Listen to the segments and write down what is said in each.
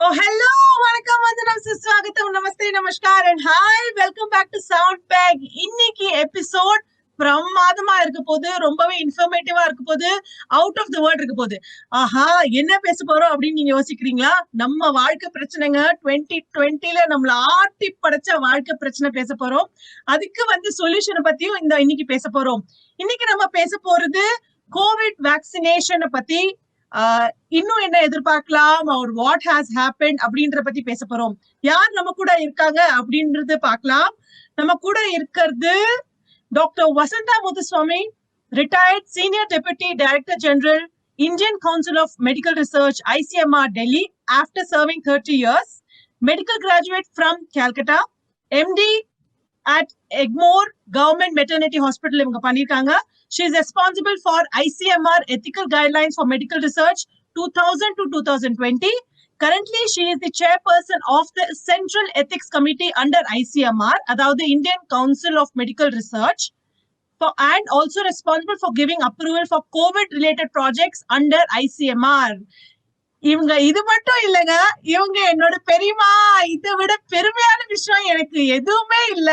Oh, hello! வணக்கம் வந்தனம் சுஸ்வாகத்தம் நமஸ்தே நமஸ்கார் and hi welcome back to Sound Bag. இன்னைக்கு எபிசோட் பிரமாதமா இருக்க போது, ரொம்பவே இன்ஃபர்மேட்டிவா இருக்க போது, அவுட் ஆஃப் த வேர்ல்ட் இருக்க போது. ஆஹா, என்ன பேச போறோம் அப்படின்னு நீங்க யோசிக்கிறீங்களா? நம்ம வாழ்க்கை பிரச்சனைங்க 2020ல நம்மள ஆட்டி படைச்ச வாழ்க்கை பிரச்சனை பேச போறோம். அதுக்கு சொல்யூஷனை பத்தியும் இன்னைக்கு பேச போறோம். இன்னைக்கு நம்ம பேச போறது கோவிட் வேக்சினேஷனை பத்தி, இன்னும் என்ன எதிர்பார்க்கலாம், ஒரு வாட் ஹாஸ் ஹேப்பன் அப்படின்ற பத்தி பேச போறோம். யார் நம்ம கூட இருக்காங்க அப்படின்றது பார்க்கலாம். நம்ம கூட இருக்கிறது doctor Vasantha Muthuswami, retired senior deputy director general, Indian Council of Medical Research, ICMR, Delhi, after serving 30 years, medical graduate from Calcutta, MD at Egmore Government Maternity Hospital இவங்க பண்ணிருக்காங்க. She is responsible for ICMR Ethical Guidelines for Medical Research 2000 to 2020. Currently, she is the chairperson of the Central Ethics Committee under ICMR, அதாவது Indian Council of Medical Research, and also responsible for giving approval for COVID-related projects under ICMR. இவங்க இது மட்டும் இல்லைங்க, இவங்க என்னோட பெரியமா. இதை விட பெருமையான விஷயம் எனக்கு எதுவுமே இல்ல.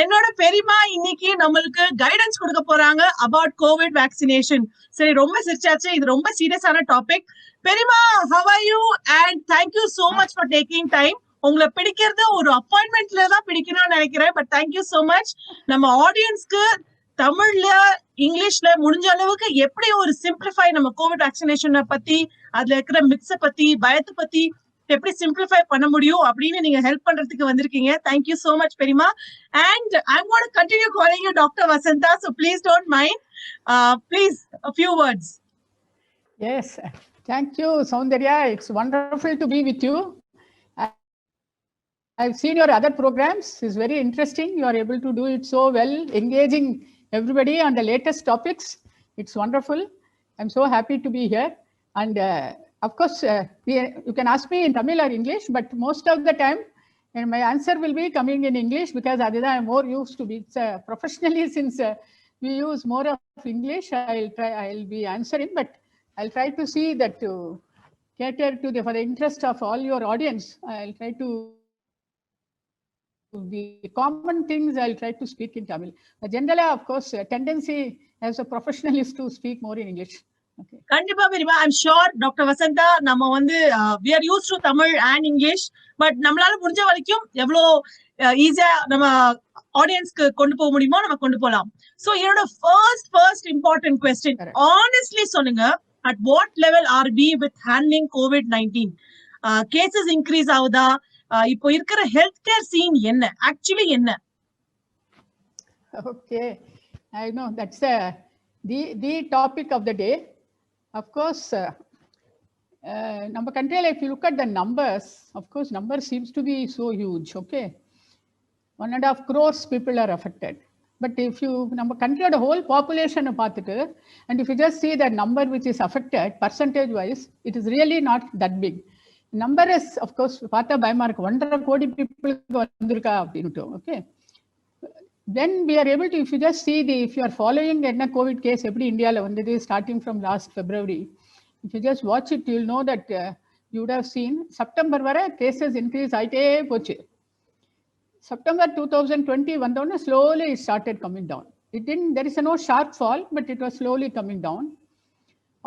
என்னோட பெரியமா இன்னைக்கு நம்மளுக்கு கைடன்ஸ் கொடுக்க போறாங்க அபவுட் கோவிட் வேக்சினேஷன். சரி, ரொம்ப சிரிச்சாச்சு, இது ரொம்ப சீரியஸான டாபிக். பெரியமா, how are you and thank you so much for taking time. உங்களை பிடிக்கிறது ஒரு அப்பாயின்மெண்ட்ல தான் பிடிக்கணும்னு நினைக்கிறேன், பட் தேங்க்யூ சோ மச். நம்ம ஆடியன்ஸ்க்கு தமிழ்ல இங்கிலீஷ்ல முடிஞ்ச அளவுக்கு எப்படி ஒரு சிம்பிளிஃபை நம்ம கோவிட் வேக்சினேஷனை பத்தி, அதுல இருக்கிற மித்ஸை பத்தி, பயத்தை பத்தி எப்படி சிம்பிளிஃபை பண்ண முடியும் அப்படின்னு நீங்க ஹெல்ப் பண்றதுக்கு வந்திருக்கீங்க. தேங்க்யூ சோ மச் பெரியமா. And I'm going to continue calling you doctor Vasantha, so please don't mind. Please, a few words. Yes, thank you, Soundarya. It's wonderful to be with you. I've seen your other programs. It's very interesting. You are able to do it so well, engaging everybody on the latest topics. It's wonderful. I'm so happy to be here. And of course, you can ask me in Tamil or English, but most of the time, and my answer will be coming in English because I'm more used to be. Professionally, since we use more of English, I'll be answering, but I'll try to see that to cater to for the interest of all your audience. I'll try to the common things I'll try to speak in Tamil. But generally, of course, tendency as a professional is to speak more in English. Okay. கண்டிப்பா பெரியமா, I'm sure doctor Vasantha, நம்ம we are used to Tamil and English, but நம்மளால முடிஞ்ச வரைக்கும் எவ்வளோ ஈஸியா நம்ம ஆடியன்ஸ்க்கு கொண்டு போக முடியுமோ நம்ம கொண்டு போகலாம். சோ என்னோட ஃபர்ஸ்ட் இம்பார்ட்டன்ட் கொஸ்டின், ஆனஸ்ட்லி சொல்லுங்க, at what level are we with handling COVID-19? Cases increase ஆகுதா? இப்போ இருக்கிற ஹெல்த் கேர் சீன் என்ன, ஆக்சுவலி என்ன? Okay, I know that's the topic of the day. Of course, number country, if you look at the numbers, of course, number seems to be so huge. Okay, 1.5 crores people are affected. But if you number country the whole population and if you just see the number which is affected percentage wise, it is really not that big. Number is, of course, Pata Baimark, 1.5 crore people. Okay. Then we are able to, if you just see if you are following a COVID case every India starting from last February, if you just watch it, you will know that you would have seen September vara cases increase aite pochu. September 2020 vandona slowly it started coming down. There is no sharp fall, but it was slowly coming down.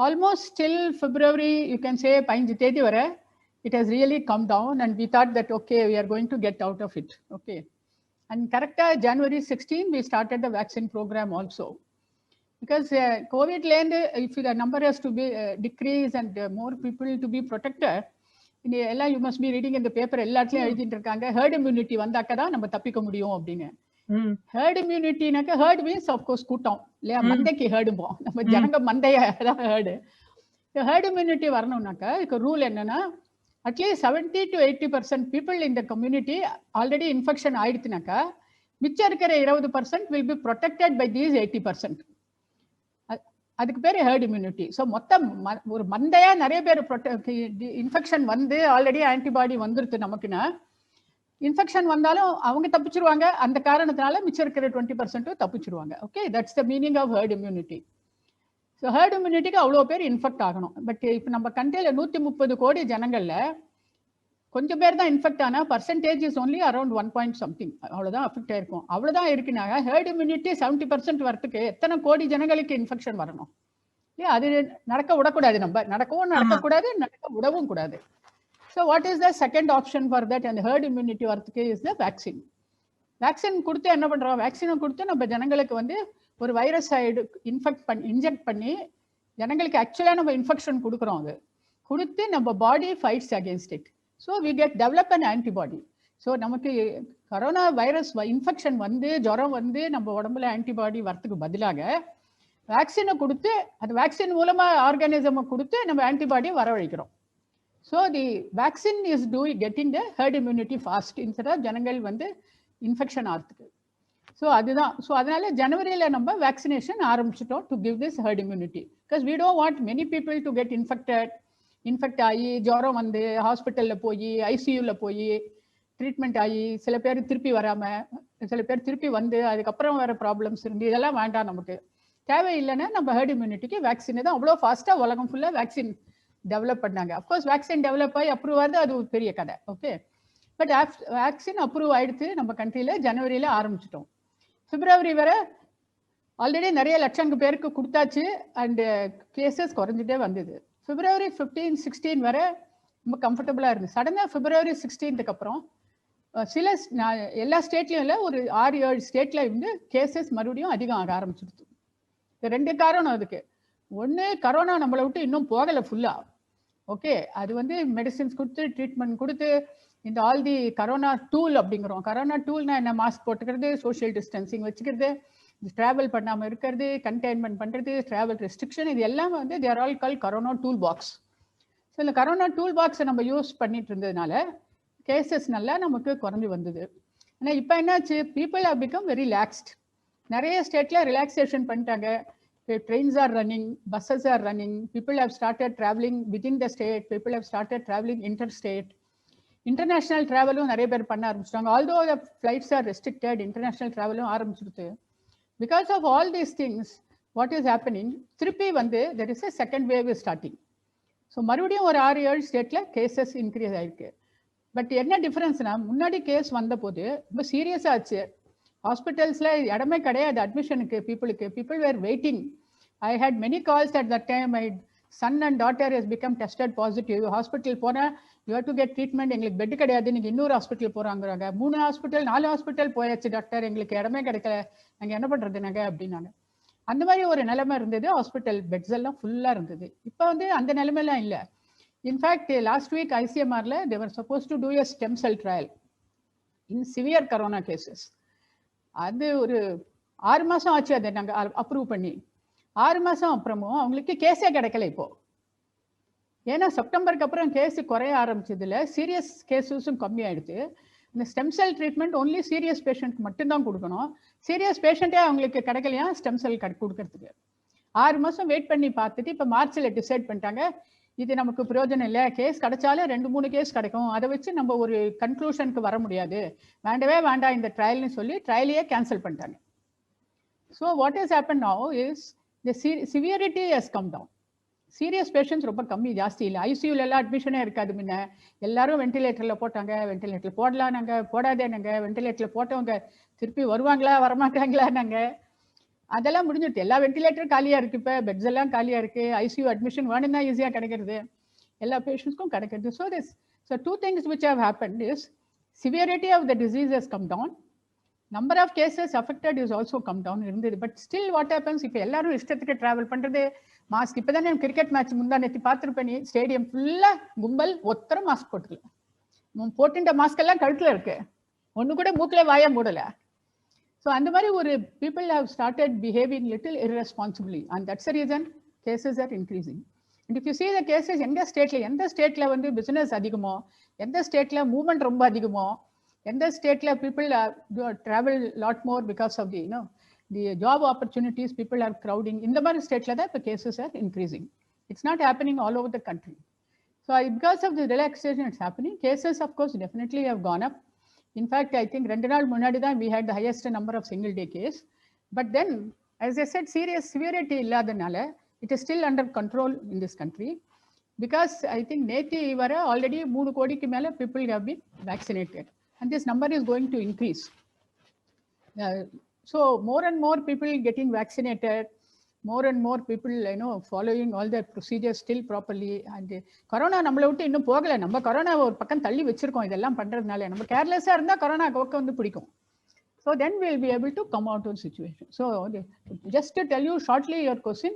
Almost till February, you can say 15 தேதி வரை it has really come down, and we thought that okay, we are going to get out of it. Okay. And correct, January 16, we started the vaccine program also. Because COVID land, if the number has to be decrease and more people to be protected, you must be reading in the paper, herd immunity vandakada நம்ம தப்பிக்க முடியும் அப்படினு. Herd immunity herd means of course கூட்டம் இல்லையா, மந்தைக்கு herd போ, நம்ம ஜனங்க மந்தைய herd. Herd immunity வரணும்னாக்க இதுக்கு ரூல் என்னன்னா, at least 70 to 80% people in the community already infection ஆயிடுச்சுனாக்கா மிச்சம் இருக்கிற 20% will be protected by these 80%. அதுக்கு பேரு ஹெர்ட் இம்யூனிட்டி. ஸோ மொத்தம் ஒரு மந்தையா நிறைய பேர் இன்ஃபெக்ஷன் ஆல்ரெடி ஆன்டிபாடி வந்துருது நமக்குன்னா, இன்ஃபெக்ஷன் வந்தாலும் அவங்க தப்பிச்சிருவாங்க, அந்த காரணத்தினால மிச்சம் இருக்கிற 20% தப்பிச்சிருவாங்க. Okay, that's the meaning of herd immunity. So herd இம்யூனிட்டிக்கு அவ்வளோ பேர் இன்ஃபெக்ட் ஆகணும். பட் இப்போ நம்ம கண்ட்ரியில் 130 கோடி ஜனங்கள்ல கொஞ்சம் பேர் தான் இன்ஃபெக்ட் ஆனால் percentage is only around 1 point something, அவ்வளோதான் அஃபெக்ட் ஆயிருக்கும். அவ்வளோதான் இருக்குனாங்க ஹெர்ட் இம்யூனிட்டி 70% வரத்துக்கு எத்தனை கோடி ஜனங்களுக்கு இன்ஃபெக்ஷன் வரணும் இல்லையா? அது நடக்க விடக்கூடாது, நம்ம நடக்கக்கூடாது, நடக்க விடவும் கூடாது. So what is the second option for that அந்த ஹெர்ட் இம்யூனிட்டி வரத்துக்கு இஸ் த வேக்சின். வேக்சின் கொடுத்து என்ன பண்ணுறோம், வேக்சினை கொடுத்து நம்ம ஜனங்களுக்கு வந்து ஒரு வைரஸ் இன்ஜெக்ட் பண்ணி ஜனங்களுக்கு ஆக்சுவலாக நம்ம இன்ஃபெக்ஷன் கொடுக்குறோம். அது கொடுத்து நம்ம body fights against it. So we get develop an antibody. ஸோ நமக்கு கரோனா வைரஸ் இன்ஃபெக்ஷன் வந்து ஜுரம் வந்து நம்ம உடம்புல ஆன்டிபாடி வரத்துக்கு பதிலாக வேக்சினை கொடுத்து அந்த வேக்சின் மூலமாக ஆர்கானிசமை கொடுத்து நம்ம ஆன்டிபாடி வரவழைக்கிறோம். So the vaccine is getting the herd immunity fast instead of ஜனங்கள் வந்து இன்ஃபெக்ஷன் ஆகிறதுக்கு. ஸோ அதுதான். ஸோ அதனால ஜனவரியில் நம்ம வேக்சினேஷன் ஆரம்பிச்சிட்டோம் to give this herd immunity. Because we don't want many people to get infect ஆகி ஜுரம் வந்து ஹாஸ்பிட்டலில் போய் ஐசியூவில் போய் ட்ரீட்மெண்ட் ஆகி சில பேர் திருப்பி வராமல், சில பேர் திருப்பி வந்து அதுக்கப்புறம் வேறு ப்ராப்ளம்ஸ் இருந்து இதெல்லாம் வேண்டாம். நமக்கு தேவையில்லைன்னா நம்ம ஹெர்ட் இம்யூனிட்டிக்கு வேக்சின் தான் அவ்வளோ ஃபாஸ்ட்டாக உலகம் ஃபுல்லாக வேக்சின் டெவலப் பண்ணாங்க. அஃப்கோர்ஸ் வேக்சின் டெவலப் ஆகி அப்ரூவ் ஆகுது, அது ஒரு பெரிய கதை. ஓகே, பட் வேக்சின் அப்ரூவ் ஆகிடுத்து நம்ம கண்ட்ரியில் ஜனவரியில் ஆரம்பிச்சிட்டோம். பிப்ரவரி வரை ஆல்ரெடி நிறைய லட்சம் பேருக்கு கொடுத்தாச்சு அண்டு கேசஸ் குறைஞ்சிட்டே வந்தது. பிப்ரவரி 15-16 வரை ரொம்ப கம்ஃபர்டபுளாக இருந்துச்சு. சடனாக பிப்ரவரி 16க்கு அப்புறம் சில எல்லா ஸ்டேட்லையும் இல்லை, ஒரு 6-7 ஸ்டேட்டில் இருந்து கேசஸ் மறுபடியும் அதிகம் ஆக ஆரம்பிச்சிடுது. இந்த 2 காரணம் அதுக்கு. ஒன்று, கரோனா நம்மளை விட்டு இன்னும் போகலை ஃபுல்லாக. ஓகே, அது வந்து மெடிசின்ஸ் கொடுத்து ட்ரீட்மெண்ட் கொடுத்து இந்த ஆல் தி கரோனா டூல் அப்படிங்கிறோம். கரோனா டூல்னா என்ன, மாஸ்க் போட்டுக்கிறது, சோஷியல் டிஸ்டன்சிங் வச்சுக்கிறது, ட்ராவல் பண்ணாமல் இருக்கிறது, கண்டெய்ன்மெண்ட் பண்ணுறது, ட்ராவல் ரெஸ்ட்ரிக்ஷன், இது எல்லாமே வந்து there all call corona tool box. So இந்த கரோனா டூல் பாக்ஸை நம்ம யூஸ் பண்ணிட்டு இருந்ததுனால கேசஸ் நல்லா நமக்கு குறைஞ்சி வந்தது. ஆனால் இப்போ என்னாச்சு, people have become very relaxed. நிறைய ஸ்டேட்டில் ரிலாக்ஸேஷன் பண்ணிட்டாங்க. Trains are running, buses are running, people have started traveling within the state, people have started traveling interstate. International travel-um நிறைய பேர் பண்ண ஆரம்பிச்சிட்டாங்க. Although the flights are restricted, international travel-um ஆரம்பிச்சிடுது. Because of all these things, what is happening, திருப்பி வந்து there is a second wave is starting. So மறுபடியும் ஒரு 6-7 ஸ்டேட்டில் cases increase ஆயிருக்கு. பட் என்ன டிஃப்ரென்ஸ்னா, முன்னாடி கேஸ் வந்த போது ரொம்ப சீரியஸாக ஆச்சு. ஹாஸ்பிட்டல்ஸில் இடமே கிடையாது அட்மிஷனுக்கு பீப்புளுக்கு. People were waiting. I had many calls at that time. My son and daughter has become tested positive. Hospital போனால் you have to get treatment, எங்களுக்கு பெட் கிடையாது, நீங்கள் இன்னொரு ஹாஸ்பிட்டல் போகிறாங்கிறாங்க. 3 ஹாஸ்பிட்டல் 4 ஹாஸ்பிட்டல் போயாச்சு டாக்டர், எங்களுக்கு இடமே கிடைக்கல, நாங்கள் என்ன பண்ணுறது நாங்கள் அப்படின்னாங்க. அந்த மாதிரி ஒரு நிலைமை இருந்தது. ஹாஸ்பிட்டல் பெட்ஸ் எல்லாம் ஃபுல்லாக இருந்தது. இப்போ வந்து அந்த நிலைமையெல்லாம் இல்லை. இன்ஃபேக்ட் லாஸ்ட் வீக் ஐசிஎம்ஆரில் they were supposed to do a stem cell trial in severe corona cases. அது ஒரு 6 மாதம் ஆச்சு அதை நாங்கள் அப்ரூவ் பண்ணி. 6 மாதம் அப்புறமும் அவங்களுக்கு கேஸே கிடைக்கல இப்போ. ஏன்னா செப்டம்பருக்கு அப்புறம் கேஸ் குறைய ஆரம்பிச்சதுல சீரியஸ் கேசஸும் கம்மியாயிடுது. இந்த stem cell treatment only serious பேஷண்ட்க்கு மட்டும்தான் கொடுக்கணும். சீரியஸ் பேஷண்ட்டே அவங்களுக்கு கிடைக்கலையா ஸ்டெம் செல் கொடுக்கறதுக்கு. 6 மாதம் வெயிட் பண்ணி பார்த்துட்டு இப்போ மார்ச்சில் டிசைட் பண்ணிட்டாங்க, இது நமக்கு பிரயோஜனம் இல்லை, கேஸ் கிடைச்சாலும் 2-3 கேஸ் கிடைக்கும், அதை வச்சு நம்ம ஒரு கன்க்ளூஷனுக்கு வர முடியாது, வேண்டவே வேண்டாம் இந்த ட்ரையல்னு சொல்லி ட்ரையலையே கேன்சல் பண்ணிட்டாங்க. So what is happen now is the severity has come down. Serious patients ரொம்ப கம்மி, ஜாஸ்தி இல்லை. ஐசியூல எல்லாம் அட்மிஷனே இருக்காது. முன்ன எல்லாரும் வென்டிலேட்டரில் போட்டாங்க. வென்டிலேட்டர் போடலாம் நாங்கள், போடாதே நாங்கள், வென்டிலேட்டரில் போட்டவங்க திருப்பி வருவாங்களா வரமாட்டாங்களா நாங்கள், அதெல்லாம் முடிஞ்சிட்டு. எல்லா வென்டிலேட்டரும் காலியாக இருக்குது, இப்போ பெட்ஸ் எல்லாம் காலியாக இருக்குது. ஐசியூ அட்மிஷன் வேணும்னா ஈஸியாக கிடைக்கிறது, எல்லா பேஷண்ட்ஸ்க்கும் கிடைக்கிறது. So 2 things which have happened is severity of the disease has come down, number of cases affected is also come down இருந்தது. பட் ஸ்டில் வாட் ஹேப்பன்ஸ், இப்போ எல்லாரும் இஷ்டத்துக்கு ட்ராவல் பண்ணுறது, மாஸ்க். இப்போ தானே கிரிக்கெட் மேட்ச் முந்தா நேற்று பார்த்துருப்பேன், ஸ்டேடியம் ஃபுல்லாக கும்பல் ஒத்தரம் மாஸ்க் போட்டுக்கல. போட்டுட்ட மாஸ்க் எல்லாம் கழுத்தில் இருக்கு, ஒன்று கூட மூக்கில் வாயா மூடலை. ஸோ அந்த மாதிரி ஒரு people have started behaving little irresponsibly, and that's the reason cases are increasing. And if you see the cases, எந்த ஸ்டேட்டில் வந்து பிஸ்னஸ் அதிகமோ, எந்த ஸ்டேட்டில் மூவ்மெண்ட் ரொம்ப அதிகமோ, எந்த ஸ்டேட்டில் people travel lot more because of the job opportunities, people are crowding, இந்த மாதிரி ஸ்டேட்டில் தான் இப்போ cases are increasing. It's not happening all over the country. So because of the relaxation it's happening. Cases of course definitely have gone up. In fact, I think 2 நாள் முன்னாடி தான் we had the highest number of single day case. But then, as I said, severity இல்லாதனால it is still under control in this country. because I think நேத்தி வர already 3 கோடிக்கு மேல people have been vaccinated and this number is going to increase. So more and more people getting vaccinated, more and more people following all the procedures still properly. And corona நம்மள விட்டு இன்னும் போகல. நம்ம corona ஒரு பக்கம் தள்ளி வச்சிருக்கோம் இதெல்லாம் பண்றதுனால. நம்ம கேர்லெஸ்ஸா இருந்தா corona கோக்க வந்து பிடிக்கும். So then we'll be able to come out of the situation. So just to tell you shortly your question,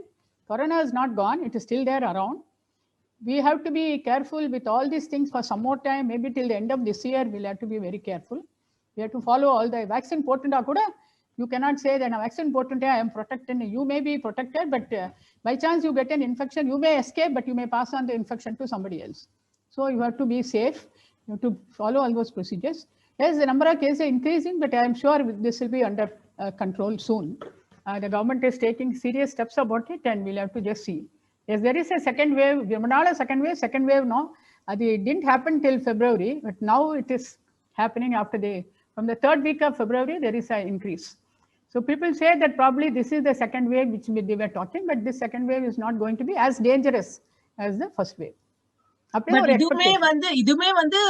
corona is not gone, it is still there around. We have to be careful with all these things for some more time, maybe till the end of this year we'll have to be very careful. We have to follow all the vaccine potunda kuda. You cannot say that a vaccine potunda I am protected. You may be protected, but by chance you get an infection, you may escape, but you may pass on the infection to somebody else. So you have to be safe. You have to follow all those procedures. Yes, the number of cases are increasing, but I am sure this will be under control soon. The government is taking serious steps about it, and we'll have to just see. Yes, there is a second wave. Second wave, no. It didn't happen till February, but now it is happening from the third week of February, there is an increase. So people say that probably this is the second wave which they were talking, but this second wave is not going to be as dangerous as the first wave. But இதுமே வந்து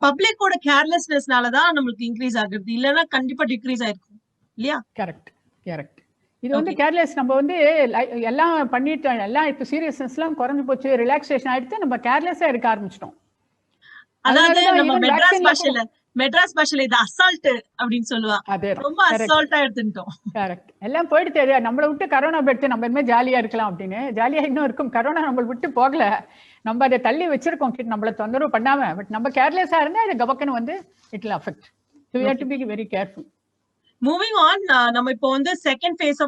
பப்ளிக்கோட கேர்லெஸ்னஸ்னாலதான் நம்மளுக்கு increase ஆகுது, இல்லனா கண்டிப்பா degrees ஆயிருக்கும் இல்லையா? Correct. இது வந்து கேர்லெஸ். நம்ம வந்து எல்லாம் பண்ணிட்டோம், எல்லாம் இப்ப சீரியஸ்னஸ் எல்லாம் குறைஞ்சு போச்சு, ரிலாக்ஸேஷன் ஆயிடுச்சு, நம்ம கேர்லெஸ்ஸா இருக்க ஆரம்பிச்சிட்டோம். அதாவது நம்ம மெட்ராஸ் பாஷையில இது அசால்ட் அப்படின்னு சொல்லுவா, ரொம்ப அசால்ட்டா எடுத்துட்டோம். கரெக்ட். எல்லாம் போயிடுச்சு, நம்மளை விட்டு கரோனா போயிடுச்சு, நம்ம இனிமே ஜாலியா இருக்கலாம் அப்படின்னு. ஜாலியா இன்னும் இருக்கும், கரோனா நம்மளை விட்டு போகல, நம்ம அதை தள்ளி வச்சிருக்கோம், நம்மளை தொந்தரவு பண்ணாம. பட் நம்ம கேர்லெஸ்ஸா இருந்தா இது கபக்குன்னு வந்து it will affect. So we have to be very careful. Moving on, நம்ம இப்போ வந்து செகண்ட் ஃபேஸ்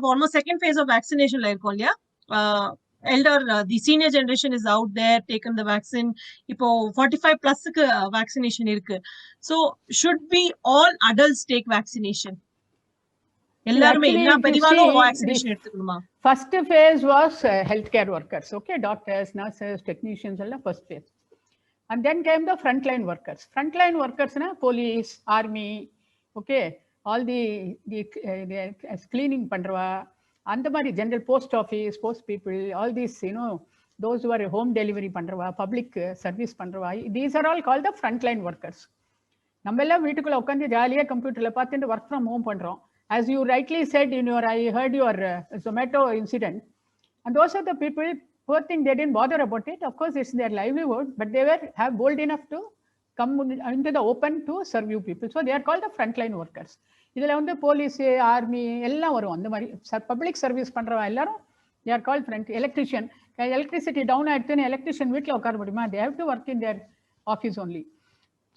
ஆஃப் வேக்சினேஷன்ல இருக்கோம் இல்லையா? the senior generation is out there, taken the vaccine. இப்போ 45 பிளஸ்க்கு வேக்சினேஷன் இருக்கு. So should be all adults take vaccination? எல்லாரும் எல்லா பெரியவாளும் vaccination எடுத்துக்கணுமா? First phase was healthcare workers, okay, doctors, nurses, technicians எல்லாம் first phase. And then came the frontline workers. Frontline workers na police, army, okay, all the cleaning பண்றவா, அந்த மாதிரி general post office, post people, all these, those who are home delivery பண்றவா, public service பண்றவா, these are all called the frontline workers. நம்ம எல்லாம் வீட்டுக்குள்ள உட்காந்து ஜாலியா கம்ப்யூட்டர்ல பார்த்துட்டு work from home பண்றோம். As you rightly said I heard your Zomato incident, and those are the people, poor thing, they didn't bother about it. Of course it's their livelihood, but they have bold enough to come into the open to serve you people. So they are called the frontline workers. இதுல வந்து police, army எல்லாம் வரும். அந்த மாதிரி public service பண்றவா எல்லாரும் they are called electrician. Electricity down ஆயிடுச்சுன்னு electrician வீட்டில் உட்கார முடியுமா? they have to work in their office only.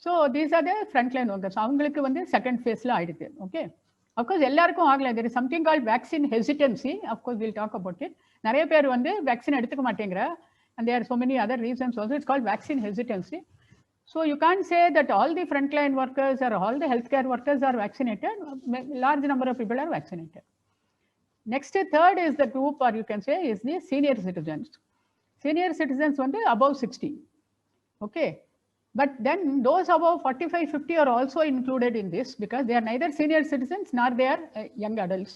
So these are the frontline workers. அவங்களுக்கு வந்து செகண்ட் ஃபேஸ்ல ஆயிடுது. ஓகே, அஃப்கோர்ஸ் எல்லாருக்கும் ஆகல. there is something called vaccine hesitancy. of course we'll talk about it. நிறைய பேர் வந்து வேக்சின் எடுத்துக்க மாட்டேங்கிற, and there are so many other reasons also. It's called vaccine hesitancy. So you can't say that all the frontline workers or all the healthcare workers are vaccinated. Large number of people are vaccinated. Next, third is the group, or you can say, is the senior citizens. Senior citizens வந்து above 60. Okay, but then those above 45, 50 are also included in this, because they are neither senior citizens nor they are young adults.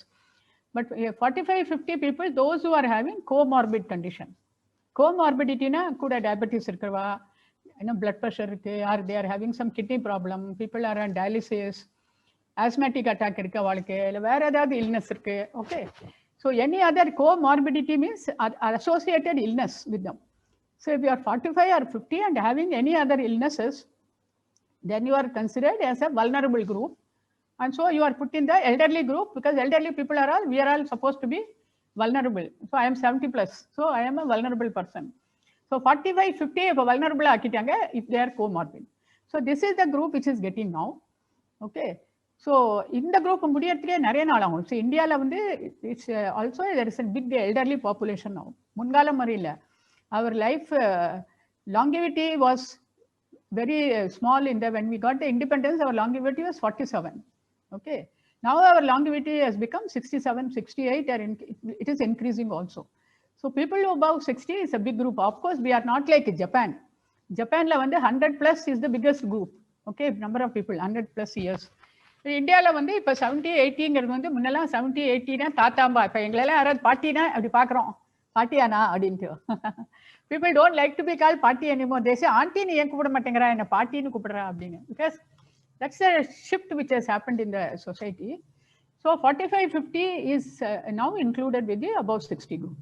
But 45, 50 people, those who are having comorbid condition. Comorbidity na kuda diabetes irukava, blood pressure இருக்கு, or they are having some kidney problem, people are on dialysis, asthmatic attack இருக்கு அவளுக்கு, இல்ல வேற ஏதாவது illness இருக்கு. Okay, so any other comorbidity means associated illness with them. So if you are 45 or 50 and having any other illnesses, then you are considered as a vulnerable group, and so you are put in the elderly group, because elderly people are all, we are all supposed to be vulnerable. So I am 70 plus, so I am a vulnerable person. So 45, 50 இப்போ vulnerable ஆக்கிட்டாங்க if they are comorbid. So this is the group which is getting now. Okay, so இந்த group முடியறதுக்கே நிறைய நாள் ஆகும். So இந்தியாவில் வந்து it's also there is a big elderly population now. முன்காலம் மாதிரி இல்லை. Our life longevity was very small when we got the independence. Our longevity was 47. Okay, now our longevity has become 67, 68, and it is increasing also. So people above 60 is a big group. Of course we are not like Japan. Japan la வந்து 100 plus is the biggest group. Okay, number of people 100 plus years. இந்தியாவில் வந்து இப்போ 70, 80ங்கிறது வந்து முன்னெல்லாம் 70, 80னா தாத்தாம்பா. இப்போ எங்களெல்லாம் யாராவது பாட்டினா அப்படி பார்க்குறோம், பாட்டியானா அப்படின்ட்டு. People don't like to be called party anymore. They say auntie நீ ஏன் கூப்பிட மாட்டேங்கிறா, என்ன பாட்டின்னு கூப்பிடுறா அப்படின்னு. Because that's a shift which has happened in the society. So 45-50 is now included with the above 60 group.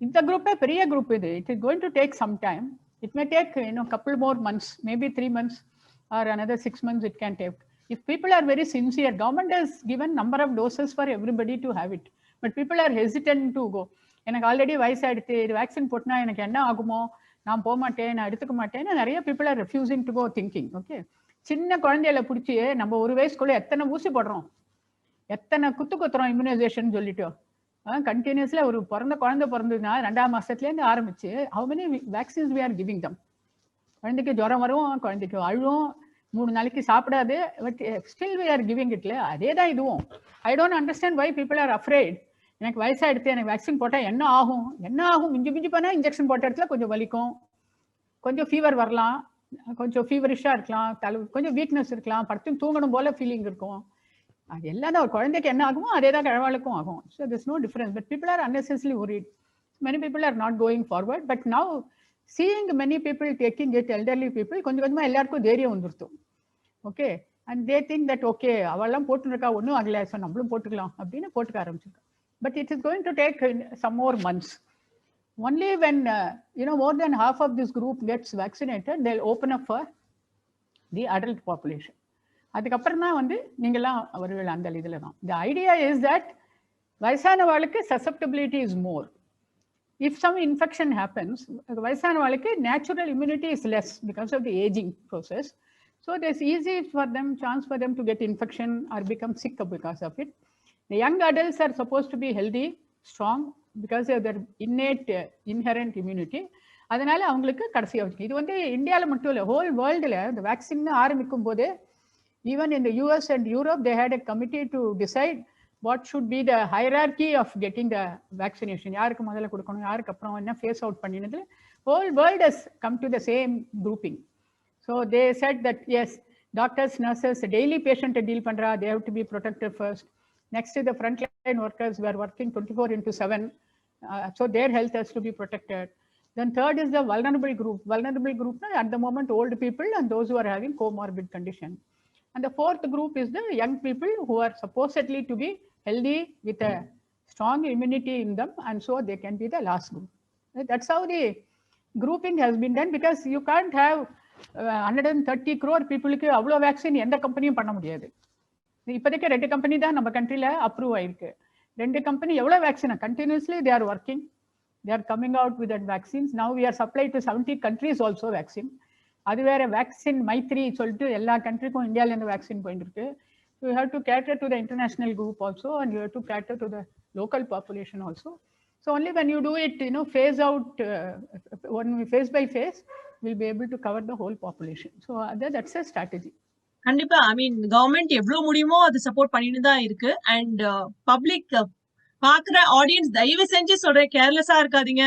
In the group, a பெரிய group இது. It is going to take some time. It may take couple more months, maybe 3 months or another 6 months it can take. If people are very sincere, government has given number of doses for everybody to have it. But people are hesitant to go. எனக்கு already வயசாயிடுச்சு, இது vaccine போட்டுனா எனக்கு என்ன ஆகுமோ, நான் போக மாட்டேன், நான் எடுத்துக்க மாட்டேன்னு நிறைய people are refusing to go thinking. Okay, சின்ன குழந்தையில பிடிச்சி நம்ம ஒரு வயசுக்குள்ள எத்தனை ஊசி போடுறோம், எத்தனை குத்துறோம் இம்யூனைசேஷன் சொல்லிட்டு. கண்டினியூஸ்ல ஒரு குழந்தை பிறந்ததுன்னா 2ஆம் மாசத்துலேருந்து ஆரம்பிச்சு how many vaccines we are giving them. குழந்தைக்கு ஜுரம் வரும், குழந்தைக்கு அழுவும், 3 நாளைக்கு சாப்பிடாது, but still we are giving it. அதே தான் இதுவும். I don't understand why people are afraid. எனக்கு வயசாகிடுத்து, எனக்கு வேக்சின் போட்டால் என்ன ஆகும், மிஞ்சி போனால் இன்ஜெக்ஷன் போட்ட இடத்துல கொஞ்சம் வலிக்கும், கொஞ்சம் ஃபீவர் வரலாம், கொஞ்சம் ஃபீவரிஷாக இருக்கலாம், கொஞ்சம் வீக்னஸ் இருக்கலாம், படுத்து தூங்கணும் போல ஃபீலிங் இருக்கும். அது எல்லாம் தான் ஒரு குழந்தைக்கு என்ன ஆகுமோ அதே தான் கிழவாளுக்கும் ஆகும். So there's no difference. But people are unnecessarily worried. Many people are not going forward. But now seeing many people taking it, elderly people, கொஞ்சம் கொஞ்சமாக எல்லாருக்கும் தைரியம் வந்துருத்தோம். Okay, and they think that okay அவெல்லாம் போட்டுருக்கா, ஒன்றும் ஆகலை, ஸோ நம்மளும் போட்டுக்கலாம் அப்படின்னு போட்டுக்க ஆரம்பிச்சிருக்கோம். But it is going to take some more months. Only when more than half of this group gets vaccinated, they'll open up for the adult population. அதுக்கப்புறம் தான் நீங்களாம் அவர்கள் அந்த இதில் தான். The idea is that வயசானவாளுக்கு susceptibility is more. If some infection happens, வயசானவாளுக்கு natural immunity is less because of the aging process. So there's easy chance for them to get infection or become sick because of it. The young adults are supposed to be healthy, strong because of their innate inherent immunity. அதனால அவங்களுக்கு கடைசியாக இது இந்தியாவில் மட்டும் இல்லை, whole வேர்ல்டில் இந்த vaccine ஆரம்பிக்கும் போதே even in the US and Europe, they had a committee to decide what should be the hierarchy of getting the vaccination. யாருக்கு முதல்ல கொடுக்கணும், யாருக்கு அப்புறம் என்ன phase out பண்ணினது. Whole world has come to the same grouping. So they said that yes, doctors, nurses, daily patient deal பண்றா, they have to be protected first. Next is the frontline workers who are working 24/7, so their health has to be protected. Then third is the vulnerable group. Vulnerable group at the moment old people and those who are having comorbid condition. And the fourth group is the young people who are supposedly to be healthy with a strong immunity in them, and so they can be the last group. That's how the grouping has been done, because you can't have 130 crore people க்கு அவ்வளோ vaccine எந்த கம்பெனியும் பண்ண முடியாது. இப்போதைக்கு 2 company தான் நம்ம கண்ட்ரியில் அப்ரூவ் ஆயிருக்கு. 2 கம்பெனி எவ்வளோ vaccine continuously they are working, they are coming out with that vaccines. Now we are supplied to 70 countries also vaccine. அது வேற வேக்சின் மைத்ரி சொல்லிட்டு எல்லா கண்ட்ரிக்கும் இந்தியாவிலேருந்து வேக்சின் போயிட்டு இருக்கு. You have to cater to the international group also, and you have to cater to the local population also. So only when you do it phase out one phase by phase, we'll be able to cover the whole population. So that's a strategy. கண்டிப்பா, ஐ மீன் government எவ்வளவு முடியுமோ அது support பண்ணிட்டு தான் இருக்கு. And public பாக்குற audience தயவு செஞ்சு சொல்றேன், கேர்லெஸ்ஸா இருக்காதீங்க,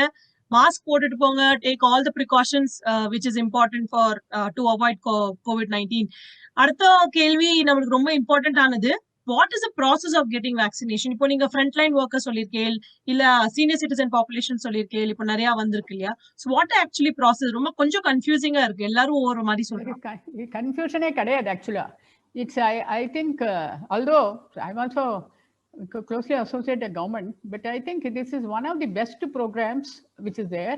மாஸ்க் போட்டுட்டு போங்க, take all the precautions which is important for to avoid COVID-19. அடுத்த கேள்வி நம்மளுக்கு ரொம்ப இம்பார்ட்டன்ட் ஆனது, what is the process of getting vaccination? இப்போ நீங்க ஃப்ரண்ட் லைன் ஒர்க்கர் சொல்லியிருக்கேன், இல்ல சீனியர் சிட்டிசன் பாப்புலேஷன் சொல்லியிருக்கேன், இப்போ நிறைய வந்திருக்கு இல்லையா? So what actually process? ரொம்ப கொஞ்சம் கன்ஃபியூசிங்கா இருக்கு, எல்லாரும் ஒவ்வொரு மாதிரி சொல்றாங்க. கன்ஃபியூஷனே கிடையாது ஆக்சுவலா. It's I think although I also closely associated government, but I think this is one of the best programs which is there,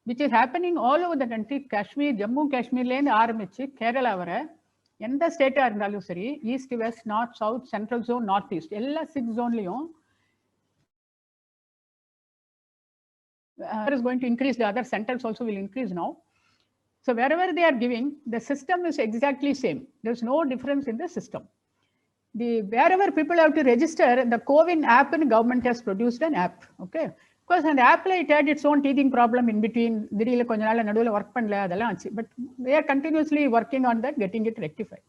which is happening all over the country. Kashmir, Jammu Kashmirலேருந்து ஆரம்பிச்சு கேரளா வர எந்த ஸ்டேட்டா இருந்தாலும் சரி, east, west, north, south, central zone, north east, எல்லா 6 ஜோன்லையும் is going to increase. The other centers also will increase now. So wherever they are giving, the system is exactly same. There's no difference in the system. Wherever people have to register, the CoWIN app and government has produced an app. Okay, because an app it had its own teething problem in between. Dirila konja naala nadula work pannala adala achu, but they are continuously working on that, getting it rectified.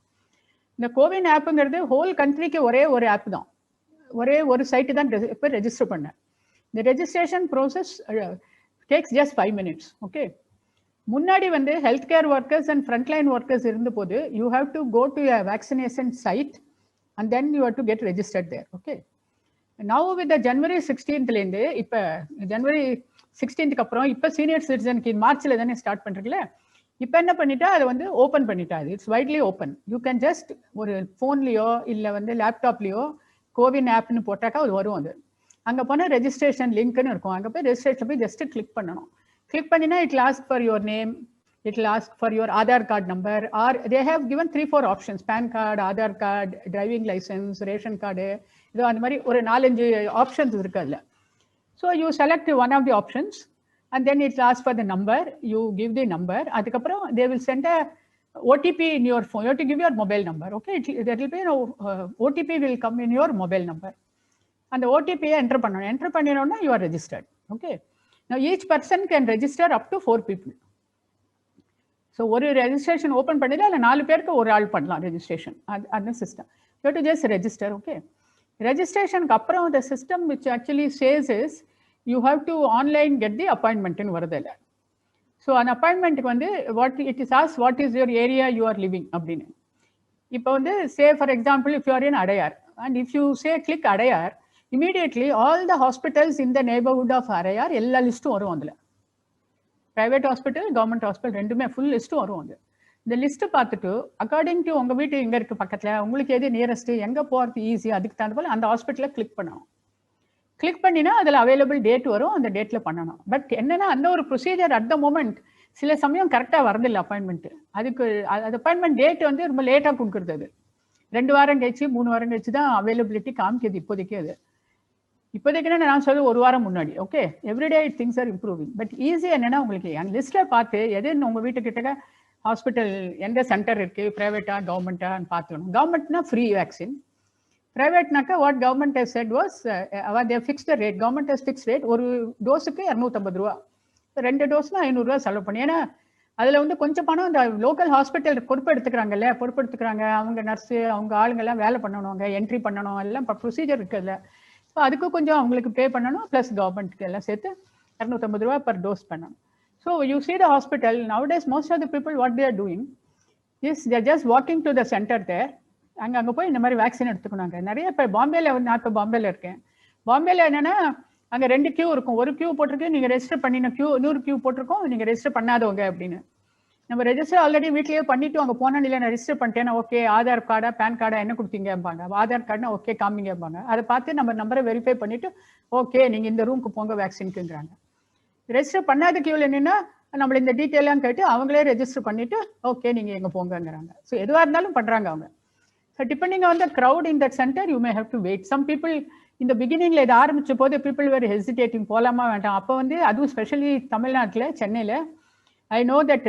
The CoWIN app ngiradhu whole country ku ore app dhaan, ore site dhaan register panna. The registration process takes just 5 minutes. Okay, முன்னாடி healthcare workers and frontline workers இருந்த போது you have to go to a vaccination site and then you have to get registered there. Okay, now with the January 16th, இப்போ January 16th அப்புறம் இப்போ senior சிட்டிசனுக்கு மார்ச்ல தானே start பண்றீங்களே, இப்போ என்ன பண்ணிட்டா அதை வந்து ஓப்பன் பண்ணிட்டா. It's widely open. You can just ஒரு ஃபோன்லேயோ இல்லை வந்து லேப்டாப்லேயோ கோவின் ஆப்னு போட்டாக்கா அது வரும். அது அங்கே போனால் ரெஜிஸ்ட்ரேஷன் லிங்க்னு இருக்கும். அங்கே போய் ரெஜிஸ்ட்ரேஷன் போய் ஜஸ்ட் கிளிக் பண்ணணும். கிளிக் பண்ணினா it லாஸ்க் for your name, it will ask for your Aadhaar card number, or they have given 3-4 options: PAN card, Aadhaar card, driving license, ration card. இது அந்த மாதிரி ஒரு 4-5 ஆப்ஷன்ஸ் இருக்கு அதுல. So you select one of the options and then it asks for the number. You give the number. அதுக்கப்புறம் they will send a OTP in your phone. You have to give your mobile number. Okay, there will be OTP will come in your mobile number. And the OTP enter பண்ணணும். Enter பண்ணினோம்னா you are registered. Okay. Now each person can register up to 4 people. So ஒரு registration open பண்ணிடலாம், இல்லை 4 பேருக்கு ஒரு ஆள் பண்ணலாம் registration. அந்த system you to just register. Okay, ரெஜிஸ்ட்ரேஷனுக்கு அப்புறம் the system which actually says is you have to online get the அப்பாயின்மெண்ட்னு வருதில்ல. ஸோ அந்த அப்பாயின்மெண்ட்டுக்கு வந்து it is as what is your area you are living அப்படின்னு. இப்போ வந்து say for example if you are in Adyar and if you say click Adyar, immediately all the hospitals in the neighbourhood of Adyar எல்லா லிஸ்ட்டும் வரும். அதில் ப்ரைவேட் ஹாஸ்பிட்டல், கவர்மெண்ட் ஹாஸ்பிட்டல் ரெண்டுமே full லிஸ்ட்டும் வரும். அது இந்த லிஸ்ட்டு பார்த்துட்டு அக்கார்டிங் டு உங்கள் வீட்டு எங்கே இருக்குது பக்கத்தில், உங்களுக்கு எது நியரஸ்ட்டு, எங்கே போகிறது ஈஸி, அதுக்கு தகுந்த போல் அந்த ஹாஸ்பிட்டலில் கிளிக் பண்ணணும். கிளிக் பண்ணினா அதில் அவைலபிள் டேட் வரும், அந்த டேட்டில் பண்ணணும். பட் என்னென்னா அந்த ஒரு ப்ரொசீஜர் அட் த மூமெண்ட் சில சமயம் கரெக்டாக வரதில்லை அப்பாயின்மெண்ட்டு. அதுக்கு அது அப்பாயின்மெண்ட் டேட் வந்து ரொம்ப லேட்டாக கொடுக்குறது. அது 2 வாரம் கழிச்சு 3 வாரம் கழிச்சு தான் அவைலபிலிட்டி காமிக்குது இப்போதைக்கு. அது இப்போதைக்குன்னா நான் சொல்ல 1 வாரம் முன்னாடி. Okay, everyday things are improving. But easy என்னன்னா உங்களுக்கு அந்த லிஸ்ட்டில் பார்த்து எது உங்கள் வீட்டுக்கிட்ட ஹாஸ்பிட்டல் எந்த சென்டர் இருக்குது, ப்ரைவேட்டா கவர்மெண்ட்டான்னு பார்த்துக்கணும். கவர்மெண்ட்னா ஃப்ரீ வேக்சின், ப்ரைவேட்னாக்கா what government has set was they fix the rate. Government has fix rate. ஒரு டோஸுக்கு 250 ரூபா, 2 டோஸ்னா 500 ரூபா செலவு பண்ணி. ஏன்னா அதில் வந்து கொஞ்சம் பணம் இந்த லோக்கல் ஹாஸ்பிட்டல் பொறுப்பெடுத்துக்கிறாங்கல்ல, பொறுப்பெடுத்துக்கிறாங்க. அவங்க நர்ஸு அவங்க ஆளுங்கெல்லாம் வேலை பண்ணணும், என்ட்ரி பண்ணணும், எல்லாம் ப்ரொசீஜர் இருக்குதுல்ல. ஸோ அதுக்கு கொஞ்சம் அவங்களுக்கு பே பண்ணணும், ப்ளஸ் கவர்மெண்ட்டுக்கு எல்லாம் சேர்த்து 250 ரூபா பர் டோஸ் பண்ணணும். So you see the hospital nowadays, most of the people what they are doing is they are just walking to the center there. அங்கே போய் இந்த மாதிரி வேக்சின் எடுத்துக்கணுங்க. நிறைய இப்போ பாம்பேல வந்து, நான் இப்போ பாம்பேல இருக்கேன். பாம்பேல என்னன்னா அங்கே 2 கியூ இருக்கும். ஒரு கியூ போட்டிருக்கு நீங்கள் ரெஜிஸ்டர் பண்ணின கியூ, 100 கியூ போட்டிருக்கோம் நீங்கள் ரெஜிஸ்டர் பண்ணாதவங்க அப்படின்னு. நம்ம ரெஜிஸ்டர் ஆல்ரெடி வீட்லேயே பண்ணிவிட்டு அங்கே போனால் இல்லை நான் ரெஜிஸ்டர் பண்ணிட்டேன்னா ஓகே, ஆதார் கார்டா பேன் கார்டா என்ன கொடுத்தீங்கம்பாங்க. ஆதார் கார்டுனா ஓகே காமிங்கம்பாங்க. அதை பார்த்து நம்ம நம்பரை வெரிஃபை பண்ணிவிட்டு ஓகே நீங்கள் இந்த ரூமுக்கு போங்க வேக்சினுக்குங்கிறாங்க. ரெஜிஸ்டர் பண்ணாத கியூவில் என்னென்னா நம்மள இந்த டீட்டெயிலாம் கேட்டு அவங்களே ரெஜிஸ்டர் பண்ணிவிட்டு ஓகே நீங்கள் எங்கே போங்கங்கிறாங்க. ஸோ எதுவாக இருந்தாலும் பண்ணுறாங்க அவங்க. So depending on the crowd in that centre you may have to wait. Some people இந்த பிகினிங்கில் இது ஆரம்பித்த போது பீப்புள் வேர் ஹெசிடேட்டிங், போகலாமா வேண்டாம். அப்போ வந்து அதுவும் ஸ்பெஷலி தமிழ்நாட்டில் சென்னையில் I know that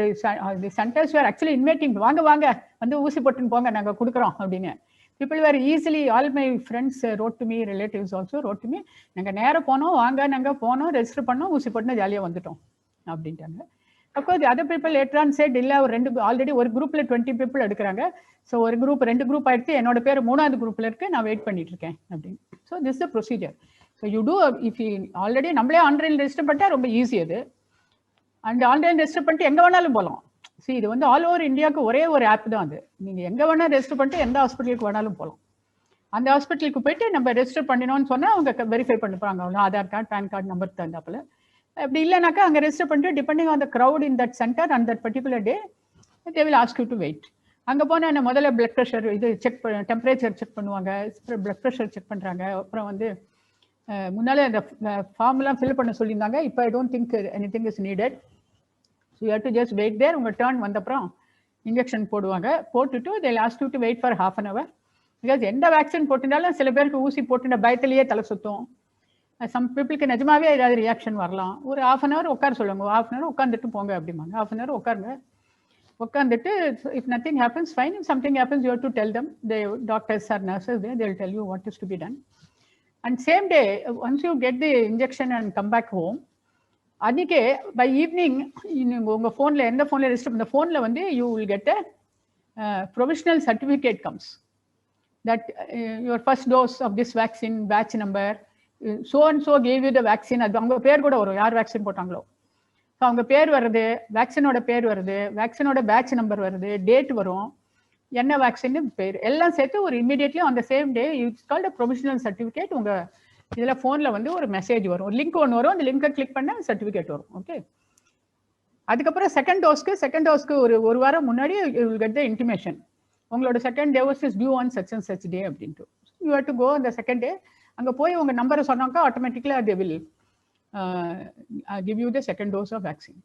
the centers were actually inviting, வாங்க வாங்க வந்து ஊசி போட்டுன்னு போங்க நாங்கள் கொடுக்குறோம் அப்படின்னு. People were easily, all my friends wrote to me, relatives also wrote to me, நாங்கள் நேராக போனோம், வாங்க நாங்கள் போனோம், ரெஜிஸ்டர் பண்ணோம், ஊசி போட்டுன்னு ஜாலியாக வந்துட்டோம் அப்படின்ட்டாங்க. Of course other people later on set இல்லை, ஒரு 2 ஆல்ரெடி ஒரு குரூப்பில் 20 பீப்புள் எடுக்கிறாங்க. ஸோ ஒரு குரூப் 2 குரூப் ஆகிடுச்சு, என்னோட பேர் 3ஆவது குரூப்பில் இருக்கு, நான் வெயிட் பண்ணிட்டு இருக்கேன் அப்படின்னு. So this the procedure. So you do if you already நம்மளே ஆன்லைன் ரெஜிஸ்டர் பண்ணிட்டா ரொம்ப ஈஸி அது. அண்ட் ஆன்லைன் ரெஜிஸ்டர் பண்ணிட்டு எங்கே வேணாலும் போகலாம். சரி, இது வந்து ஆல் ஓவர் இந்தியாவுக்கு ஒரே ஒரு ஆப் தான் அது. நீங்கள் எங்கே வேணால் ரெஜிஸ்டர் பண்ணிட்டு எந்த ஹாஸ்பிட்டலுக்கு வேணாலும் போகலாம். அந்த ஹாஸ்பிட்டலுக்கு போயிட்டு நம்ம ரெஜிஸ்டர் பண்ணினோன்னு சொன்னால் அவங்க வெரிஃபை பண்ணிப்பாங்க. அவ்வளோ Aadhaar card PAN card number தந்தாப்புல. அப்படி இல்லைனாக்கா அங்கே ரெஜிஸ்டர் பண்ணிட்டு depending on the crowd in that centre and that particular day they will ask you to wait. அங்கே போனால் என்ன முதல்ல பிளட் ப்ரெஷர் இது செக் டெம்பரேச்சர் செக் பண்ணுவாங்க, பிளட் ப்ரெஷர் செக் பண்ணுறாங்க. அப்புறம் வந்து முன்னாலே அந்த ஃபார்ம்லாம் ஃபில் பண்ண சொல்லியிருந்தாங்க. இப்போ I don't think anything is needed. So you have to just wait there. உங்கள் டர்ன் வந்தப்புறம் இன்ஜெக்ஷன் போடுவாங்க. போட்டுட்டு they last you to wait for ½ an hour. Because எந்த வேக்சின் போட்டுட்டாலும் சில பேருக்கு ஊசி போட்டுட்ட பயத்திலேயே தலை சுற்றும். சம் பீப்புளுக்கு நிஜமாவே ஏதாவது ரியாக்ஷன் வரலாம். ஒரு ½ an hour உட்கார சொல்லுவாங்க. ½ an hour உட்காந்துட்டு போங்க அப்படிம்பாங்க. ½ an hour உட்காருங்க. உட்காந்துட்டு if nothing happens fine, if something happens you have to tell them. The doctors R nurses they will tell you what is to be done. And same day, once you get the injection and come back home, அன்றைக்கே by evening உங்கள் ஃபோனில் எந்த ஃபோனில் register பண்ண ஃபோனில் வந்து you will get a provisional certificate comes that your first dose of this vaccine, batch number, so and so gave you the vaccine. அது அவங்க பேர் கூட வரும், யார் வேக்சின் போட்டாங்களோ. ஸோ அவங்க பேர் வருது, வேக்சினோட பேர் வருது, வேக்சினோட பேட்ச் நம்பர் வருது, டேட் வரும், என்ன வேக்சின் பேர் எல்லாம் சேர்த்து ஒரு immediately on the same day it's called a provisional certificate உங்கள் இதில் ஃபோனில் வந்து ஒரு மெசேஜ் வரும், ஒரு லிங்க் ஒன்று வரும், அந்த லிங்கை கிளிக் பண்ண சர்டிஃபிகேட் வரும். ஓகே, அதுக்கப்புறம் செகண்ட் டோஸ்க்கு ஒரு வாரம் முன்னாடி you will get the intimation, உங்களோட second dose is due on such and such day அப்படின்ட்டு. யூ ஹேவ் டு கோ அந்த செகண்ட் டே. அங்கே போய் உங்கள் நம்பரை சொன்னாக்கா ஆட்டோமேட்டிக்கலாக they will give you the second dose of vaccine.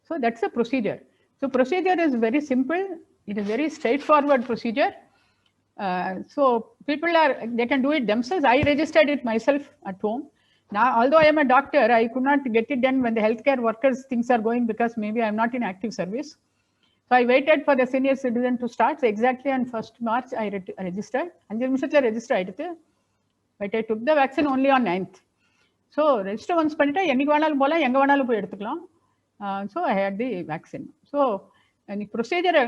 So that's the procedure. So procedure is very simple. It is very straightforward procedure. So people they can do it themselves. I registered it myself at home. Now, although I am a doctor, I could not get it done when the healthcare workers things are going, because maybe I am not in active service. So I waited for the senior citizen to start. So exactly on 1st March, I registered. 5 நிமிஷத்துல register ஆயிடுது. But I took the vaccine only on 9th. So register once பண்ணிட்டா என்னைக்கு வேணாலும் போகலாம், எங்கே வேணாலும் போய் எடுத்துக்கலாம். So I had the vaccine. ஸோ இன்னைக்கு ப்ரொசீஜரை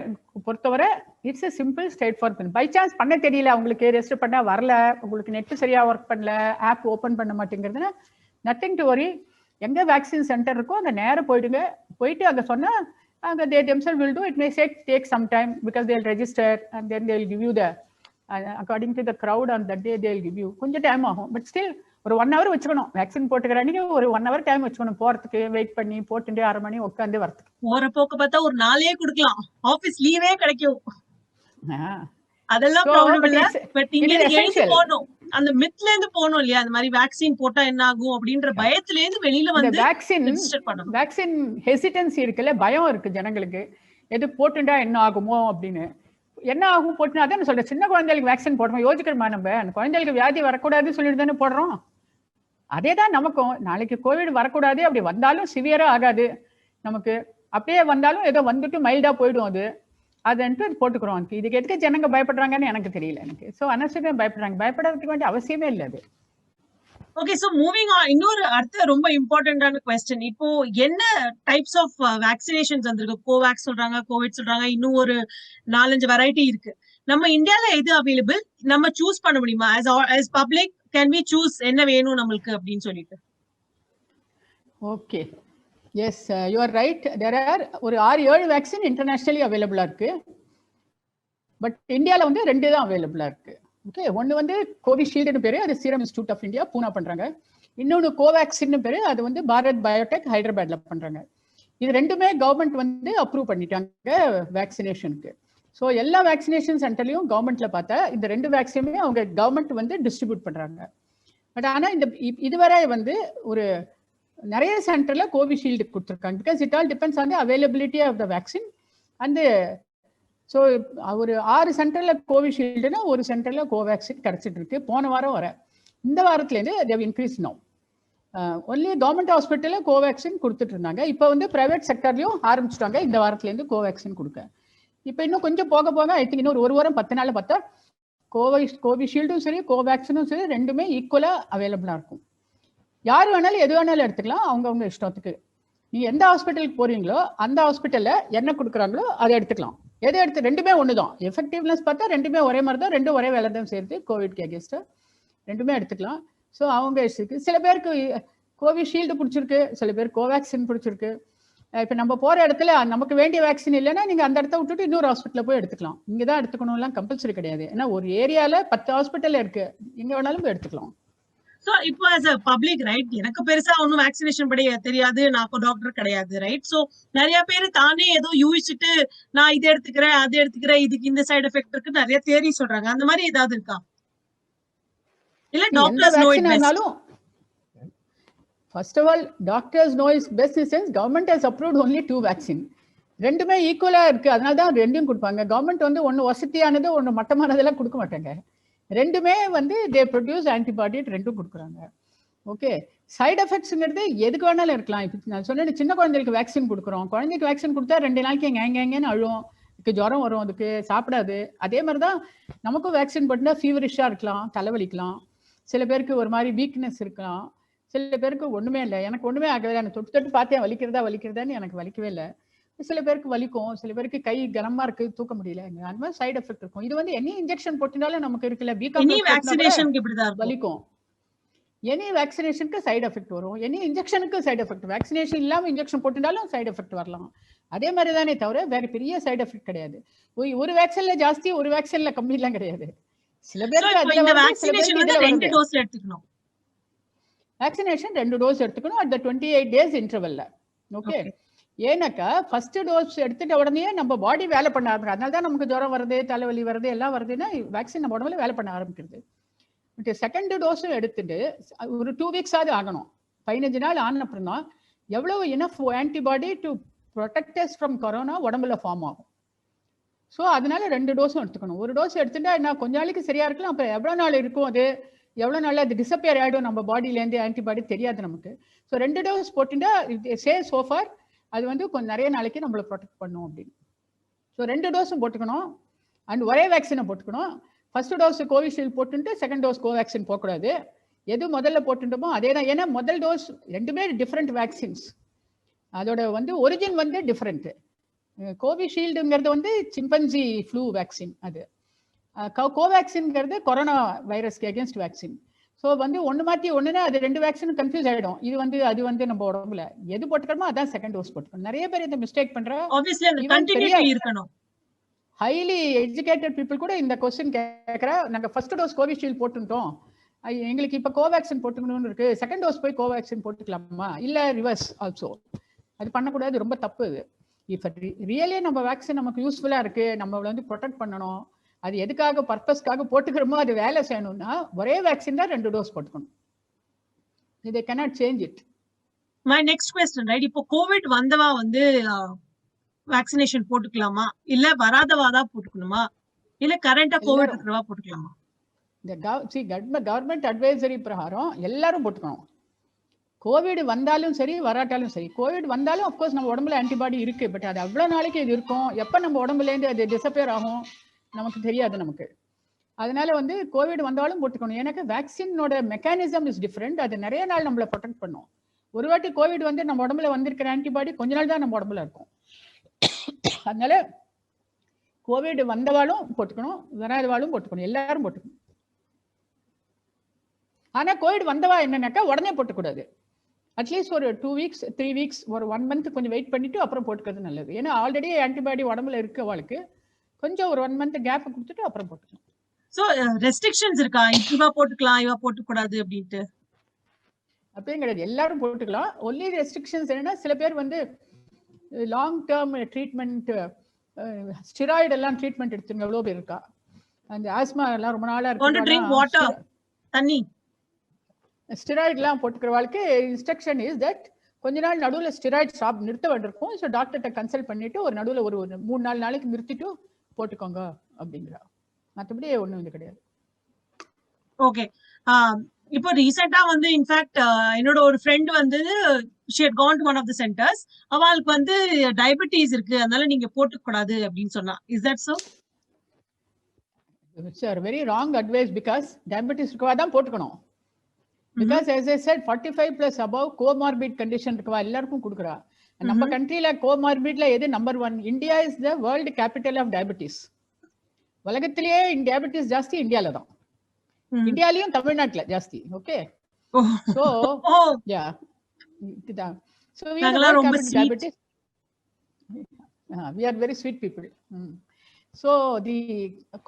பொறுத்தவரை it's a simple straight forward. By chance பண்ண தெரியல உங்களுக்கு, ரெஜிஸ்டர் பண்ணால் வரல, உங்களுக்கு நெட்டு சரியாக ஒர்க் பண்ணல, ஆப் ஓப்பன் பண்ண மாட்டேங்கிறதுனா நத்திங் டு வரி. எங்கே வேக்சின் சென்டர் இருக்கோ அந்த நேரம் போயிடுங்க. போயிட்டு அங்கே சொன்னால் அங்கே தே themselves will do. It may take some time because they'll register and then they'll give you the according to the crowd on that day they'll give you. கொஞ்சம் டைம் ஆகும், பட் ஸ்டில் ஒரு 1 hour வச்சுக்கணும். Vaccine போட்டுக்கிறாங்க, ஒரு 1 hour time வச்சுக்கணும் போறதுக்கு, wait பண்ணி போட்டுட்டு 1/2 மணி உட்காந்து வரதுக்கு. போற போக்க பார்த்தா ஒரு நாளே கொடுக்கலாம், ஆபீஸ் லீவே கிடைக்கும். அதெல்லாம் ப்ராப்ளம் இல்ல. பட் இங்க எழுந்து போணும், அந்த மித்ல இருந்து போணும் இல்லையா? அந்த மாதிரி வேக்சின் போட்டா என்ன ஆகும் அப்படின்ற பயத்துல இருந்து வெளியில வந்து ரெஜிஸ்டர் பண்ணணும். வேக்சின் ஹெசிடன்சி இருக்குல்ல, பயம் இருக்கு ஜனங்களுக்கு, எது போட்டுட்டா என்ன ஆகுமோ அப்படின்னு. என்ன ஆகும் போட்டுனா அதான் சொல்றேன், சின்ன குழந்தைகளுக்கு வேக்சின் போடுறோம் யோசிக்கிறோமா நம்ம? அந்த குழந்தைகளுக்கு வியாதி வரக்கூடாதுன்னு சொல்லிட்டு தானே போடுறோம். அதே தான் நமக்கும், நாளைக்கு கோவிட் வரக்கூடாது, அப்படி வந்தாலும் சிவியரா ஆகாது நமக்கு, அப்படியே வந்தாலும் ஏதோ வந்துட்டு மைல்டா போயிடும் அதுன்ட்டு போட்டுக்கிறோம். இதுக்கு எதுக்கு ஜனங்க பயப்படுறாங்கன்னு எனக்கு தெரியல. எனக்கு ஸோ அனவசியமே பயப்படுறாங்க, பயப்படுறதுக்கு வேண்டிய அவசியமே இல்லை அது. ஓகே, சோ மூவிங் ஆன், இன்னொரு அடுத்த ரொம்ப இம்பார்ட்டன்டான क्वेश्चन. இப்போ என்ன டைப்ஸ் ஆஃப் வேக்சினேஷன்ஸ் வந்திருக்கு? கோவேக்ஸ் சொல்றாங்க, கோவிட் சொல்றாங்க, இன்னும் ஒரு 4-5 வெரைட்டி இருக்கு. நம்ம இந்தியால எது அவைலபிள்? நம்ம சூஸ் பண்ண முடியுமா? as public can we choose என்ன வேணும் நம்மளுக்கு அப்படின்னு சொல்லிட்டு? Okay, yes, you are right. There are ஒரு 6-7 வேக்சின் இன்டர்நேஷனலி அவைலபிளா இருக்கு. பட் இந்தியாவில் வந்து 2 தான் அவைலபிளா இருக்கு. ஓகே, ஒன்று வந்து கோவிஷீல்டுன்னு பேரு, அது சீரம் இன்ஸ்டியூட் ஆஃப் இந்தியா பூனா பண்றாங்க. இன்னொன்று கோவேக்சின்னு பேரு, அது வந்து பாரத் பயோடெக் ஹைதராபாத்ல பண்றாங்க. இது 2மே கவர்மெண்ட் வந்து அப்ரூவ் பண்ணிட்டாங்க வேக்சினேஷனுக்கு. ஸோ எல்லா வேக்சினேஷன் சென்டர்லையும் கவர்மெண்ட்ல பார்த்தா இந்த 2 வேக்சினுமே அவங்க கவர்மெண்ட் வந்து டிஸ்ட்ரிபியூட் பண்றாங்க. பட் ஆனால் இந்த இதுவரை வந்து ஒரு நிறைய சென்டர்ல கோவிஷீல்டு கொடுத்துருக்காங்க. Because it all depends on the availability of the vaccine. அந்த ஸோ ஒரு 6 சென்டர்ல கோவிஷீல்டுனா ஒரு சென்டர்ல கோவேக்சின் கிடைச்சிட்டு இருக்கு. போன வாரம் வர, இந்த வாரத்துலேருந்து they've increase no. Only government ஹாஸ்பிட்டலில் கோவேக்சின் கொடுத்துட்டு இருந்தாங்க. இப்போ வந்து பிரைவேட் செக்டர்லையும் ஆரம்பிச்சுட்டாங்க இந்த வாரத்துலேருந்து கோவேக்சின் கொடுக்க. இப்போ இன்னும் கொஞ்சம் போக போக ஐ திங்க் இன்னும் ஒரு வாரம் 10 நாள் பார்த்தா கோவிஷீல்டும் சரி கோவேக்சினும் சரி 2மே ஈக்குவலாக அவைலபிளாக இருக்கும். யார் வேணாலும் எது வேணாலும் எடுத்துக்கலாம், அவங்கவுங்க இஷ்டத்துக்கு. நீங்கள் எந்த ஹாஸ்பிட்டலுக்கு போறீங்களோ அந்த ஹாஸ்பிட்டலில் என்ன கொடுக்குறாங்களோ அதை எடுத்துக்கலாம். எதை எடுத்து 2மே ஒன்று தான். எஃபெக்டிவ்னஸ் பார்த்தா 2மே ஒரே மாதிரி தான், 2 ஒரே வேலை தான் சேர்த்து கோவிட்க்கு அகேன்ஸ்டாக 2மே எடுத்துக்கலாம். ஸோ அவங்க இஷ்டத்துக்கு. சில பேருக்கு கோவிஷீல்டு பிடிச்சிருக்கு, சில பேர் கோவேக்சின் பிடிச்சிருக்கு. இப்போ நம்ம போகிற இடத்துல நமக்கு வேண்டிய வேக்சின் இல்லைன்னா நீங்கள் அந்த இடத்த விட்டுட்டு இன்னொரு ஹாஸ்பிட்டலில் போய் எடுத்துக்கலாம். இங்கே தான் எடுத்துக்கணும்லாம் கம்பல்சரி கிடையாது. ஏன்னா ஒரு ஏரியாவில் 10 ஹாஸ்பிட்டல் இருக்கு, எங்கே வேணாலும் போய் எடுத்துக்கலாம். சோ இப்போ as a public, ரைட், எனக்கு பெருசா ஒன்னும் வேக்சினேஷன் படி தெரியாது, நான் டாக்டர் கிடையாது, ரைட். சோ நிறைய பேர் தானே ஏதோ யூகிச்சுட்டு நான் இதை எடுத்துக்கிறேன் அது எடுத்துக்கிறேன், இதுக்கு இந்த சைடு எஃபெக்ட் இருக்கு நிறைய தியரி சொல்றாங்க. அந்த மாதிரி ஏதாவது இருக்கா? இல்ல doctors know it best? First of all, doctors know is best in sense government has approved only 2 vaccine. 2மே ஈக்குவலா இருக்கு, அதனால தான் 2யும் கொடுப்பாங்க. கவர்மெண்ட் வந்து ஒன்று வசதியானது ஒன்று மட்டமானதெல்லாம் கொடுக்க மாட்டாங்க. 2மே வந்து தே ப்ரொடியூஸ் ஆன்டிபாடி, 2ம் கொடுக்குறாங்க. ஓகே, சைட் எஃபெக்ட்ஸுங்கிறது எதுக்கு வேணாலும் இருக்கலாம். இப்போ நான் சொன்னேன், சின்ன குழந்தைகளுக்கு வேக்சின் கொடுக்குறோம். குழந்தைக்கு வேக்சின் கொடுத்தா 2 நாளைக்கு எங்கேன்னு அழுவும், அதுக்கு ஜுரம் வரும், அதுக்கு சாப்பிடாது. அதே மாதிரி தான் நமக்கும் வேக்சின் போட்டுனா ஃபீவரிஷாக இருக்கலாம், தலைவலிக்கலாம், சில பேருக்கு ஒரு மாதிரி வீக்னஸ் இருக்கலாம், சில பேருக்கு ஒன்றுமே இல்லை. எனக்கு ஒன்றுமே ஆகவே, எனக்கு தொட்டு பார்த்தேன் வலிக்கிறதான்னு எனக்கு வலிக்கவே இல்லை. சில பேருக்கு வலிக்கும், சில பேருக்கு கை கனமா இருக்கு, தூக்க முடியல, அந்த மாதிரி சைடு எஃபெக்ட் இருக்கும். இது வந்து எனி இன்ஜெக்ஷன் போட்டினாலும் நமக்கு இருக்குல்ல, வலிக்கும். எனி வேக்சினேஷனுக்கு சைடு எஃபெக்ட் வரும், எனி இன்ஜெக்ஷனுக்கு சைடு எஃபெக்ட். வேக்சினேஷன் இல்லாமல் இன்ஜெக்ஷன் போட்டுனாலும் சைடு எஃபெக்ட் வரலாம். அதே மாதிரி தானே தவிர வேற பெரிய சைடு எஃபெக்ட் கிடையாது. ஒரு வேக்சின்ல ஜாஸ்தி, ஒரு வேக்சின்ல கம்மி எல்லாம் கிடையாது. சில பேருக்கு இந்த வேக்சினேஷன் வந்து 2 டோஸ்ல எடுத்துக்கணும். வேக்சினேஷன் 2 டோஸ் எடுத்துக்கணும் அட் த 28 days இன்டர்வல்ல. ஓகே, ஏன்னாக்கா ஃபர்ஸ்ட் டோஸ் எடுத்துட்ட உடனே நம்ம பாடி வேலை பண்ண ஆரம்பிக்கும். அதனால தான் நமக்கு ஜுரம் வருது, தலைவலி வருது, எல்லாம் வருதுன்னா வேக்சின் நம்ம உடம்புல வேலை பண்ண ஆரம்பிக்கிறது. பட் செகண்ட் டோஸும் எடுத்துட்டு ஒரு 2 weeks ஆகுது ஆகணும். 15 நாள் ஆன அப்புறம் தான் எவ்வளவு enough antibody to protect as from corona உடம்புல ஃபார்ம் ஆகும். ஸோ அதனால 2 டோஸும் எடுத்துக்கணும். ஒரு டோஸ் எடுத்துட்டா என்ன கொஞ்ச நாளைக்கு சரியா இருக்கலாம். அப்புறம் எவ்வளோ நாள் இருக்கும், அது எவ்வளோ நாள் அது டிசப்பியர் ஆகிடும் நம்ம பாடியிலேருந்து ஆன்டிபாடி தெரியாது நமக்கு. ஸோ 2 டோஸ் போட்டுட்டா சே சோஃபார் அது வந்து கொஞ்சம் நிறைய நாளைக்கு நம்மளை ப்ரொடெக்ட் பண்ணும் அப்படின்னு. ஸோ 2 டோஸும் போட்டுக்கணும் அண்ட் ஒரே வேக்சினை போட்டுக்கணும். ஃபர்ஸ்ட் டோஸ் கோவிஷீல்டு போட்டுட்டு செகண்ட் டோஸ் கோவேக்சின் போகக்கூடாது. எது முதல்ல போட்டுட்டோமோ அதே தான். ஏன்னா முதல் டோஸ் ரெண்டுமே டிஃப்ரெண்ட் வேக்சின்ஸ், அதோட வந்து ஒரிஜின் வந்து டிஃப்ரெண்ட். கோவிஷீல்டுங்கிறது வந்து சிம்பன்சி ஃப்ளூ வேக்சின், அது கோவேக்சின்ங்கிறது கொரோனா வைரஸ்க்கு அகேன்ஸ்ட் வேக்சின். ஸோ வந்து ஒன்று மாற்றி ஒன்றுனா அது 2 வேக்சினும் கன்ஃபியூஸ் ஆகிடும். இது வந்து அது வந்து நம்ம உடம்புல எது போட்டுக்கணுமோ அதான் செகண்ட் டோஸ் போட்டுக்கணும். நிறைய பேர் இந்த மிஸ்டேக் பண்றோம். ஹைலி எஜுகேட்டட் பீப்புள் கூட இந்த கொஸ்டின் கேட்குறா, நாங்கள் ஃபர்ஸ்ட் டோஸ் கோவிஷீல்டு போட்டுட்டோம், எங்களுக்கு இப்போ கோவேக்சின் போட்டுக்கணும்னு இருக்கு, செகண்ட் டோஸ் போய் கோவேக்சின் போட்டுக்கலாமா, இல்லை ரிவர்ஸ் ஆல்சோ. அது பண்ணக்கூடாது, ரொம்ப தப்பு. இது இப்போ ரியலே நம்ம வேக்சின் நமக்கு யூஸ்ஃபுல்லாக இருக்கு, நம்மளை வந்து ப்ரொடெக்ட் பண்ணணும், அது எதுக்காக பர்பஸ்க்காக போட்டுக்கிறோமோ அது வேலை செய்யணும்னா ஒரே வேக்சின் தான் 2 டோஸ் போட்டுக்கணும். They cannot change it. My next question, right? இப்போ கோவிட் வந்தவா வந்து வேக்சினேஷன் போட்டுக்கலாமா, இல்ல வராதவா தான் போட்டுக்கணுமா, இல்ல கரண்டா கோவிட் இருக்கிறவா போட்டுக்கலாமா? இந்த கவர்மெண்ட் அட்வைசரி பிரகாரம் எல்லாரும் போட்டுக்கணும். கோவிட் வந்தாலும் சரி வராட்டாலும் சரி. கோவிட் வந்தாலும் அப்கோர்ஸ் நம்ம உடம்புல ஆன்டிபாடி இருக்கு, பட் அது அவ்வளோ நாளைக்கு இது இருக்கும், எப்போ நம்ம உடம்புலேருந்து அது டிசப்பியர் ஆகும் நமக்கு தெரியாது நமக்கு. அதனால வந்து கோவிட் வந்தாலும் போட்டுக்கணும். எனக்கு வேக்சினோட மெக்கானிசம் இஸ் டிஃப்ரெண்ட், அது நிறைய நாள் நம்மளை ப்ரொடெக்ட் பண்ணும். ஒரு வாட்டி கோவிட் வந்து நம்ம உடம்புல வந்திருக்கிற ஆன்டிபாடி கொஞ்ச நாள் தான் நம்ம உடம்புல இருக்கும். அதனால கோவிட் வந்தவாளும் போட்டுக்கணும், வராதவாளும் போட்டுக்கணும், எல்லாரும் போட்டுக்கணும். ஆனா கோவிட் வந்தவா என்னன்னாக்கா உடனே போட்டுக்கூடாது. அட்லீஸ்ட் ஒரு 2 weeks 3 weeks ஒரு 1 month கொஞ்சம் வெயிட் பண்ணிட்டு அப்புறம் போட்டுக்கிறது நல்லது. ஏன்னா ஆல்ரெடி ஆன்டிபாடி உடம்புல இருக்கவாளுக்கு கொஞ்சம் ஒரு 1 month கேப் கொடுத்துட்டு அப்புறம் போட்டுக்கலாம். சோ ரெஸ்ட்ரிக்ஷன்ஸ் இருக்கா, இவா போட்டுக்கலாம் இவா போட்டுக்கூடாது அப்படின்ட்டு? அப்படியும் கிடையாது, எல்லாரும் போட்டுக்கலாம். ஒன்லி ரெஸ்ட்ரிக்ஷன்ஸ் என்னன்னா சில பேர் வந்து லாங் டேர்ம் ட்ரீட்மெண்ட் ஸ்டிராய்டு எல்லாம் ட்ரீட்மெண்ட் எடுத்துங்க எவ்வளோ பேர் இருக்கா. அந்த ஆஸ்மா எல்லாம் ரொம்ப நாளா இருக்கு, தண்ணி ஸ்டிராய்டுலாம் போட்டுக்கிறவாளுக்கு இன்ஸ்ட்ரக்ஷன் இஸ் தட் கொஞ்ச நாள் நடுவில் ஸ்டிராய்டு ஸ்டாப் நிறுத்த வேண்டியிருக்கும். ஸோ டாக்டர்கிட்ட கன்சல்ட் பண்ணிட்டு ஒரு நடுவில் ஒரு 3-4 நாளைக்கு நிறுத்திட்டு போட்டுக்கோங்க அப்படிங்கிறா. மற்றபடி ஒன்றும் இது கிடையாது. ஓகே, இப்போ ரீசெண்டா வந்து இன்ஃபேக்ட் என்னோட ஒரு ஃப்ரெண்ட் வந்து she had gone to one of the centers, அவளுக்கு வந்து டயபெட்டிஸ் இருக்கு அதனால நீங்க போட்டுக்க கூடாது அப்படின்னு சொன்னா. Is that so? It's a very wrong advice because diabetes இருக்கவா தான் போட்டுக்கணும். Because as I said 45 plus above comorbid condition இருக்கவா எல்லாருக்கும் கொடுக்குறா. நம்ம கண்ட்ரியில கோமார்பிட்ல எது number 1? India is the world capital of diabetes. உலகத்திலேயே டயபெட்டிஸ் ஜாஸ்தி இந்தியால தான். இந்தியாலயும் தமிழ்நாட்டுல ஜாஸ்தி. Okay, so yeah so we are very sweet people. So the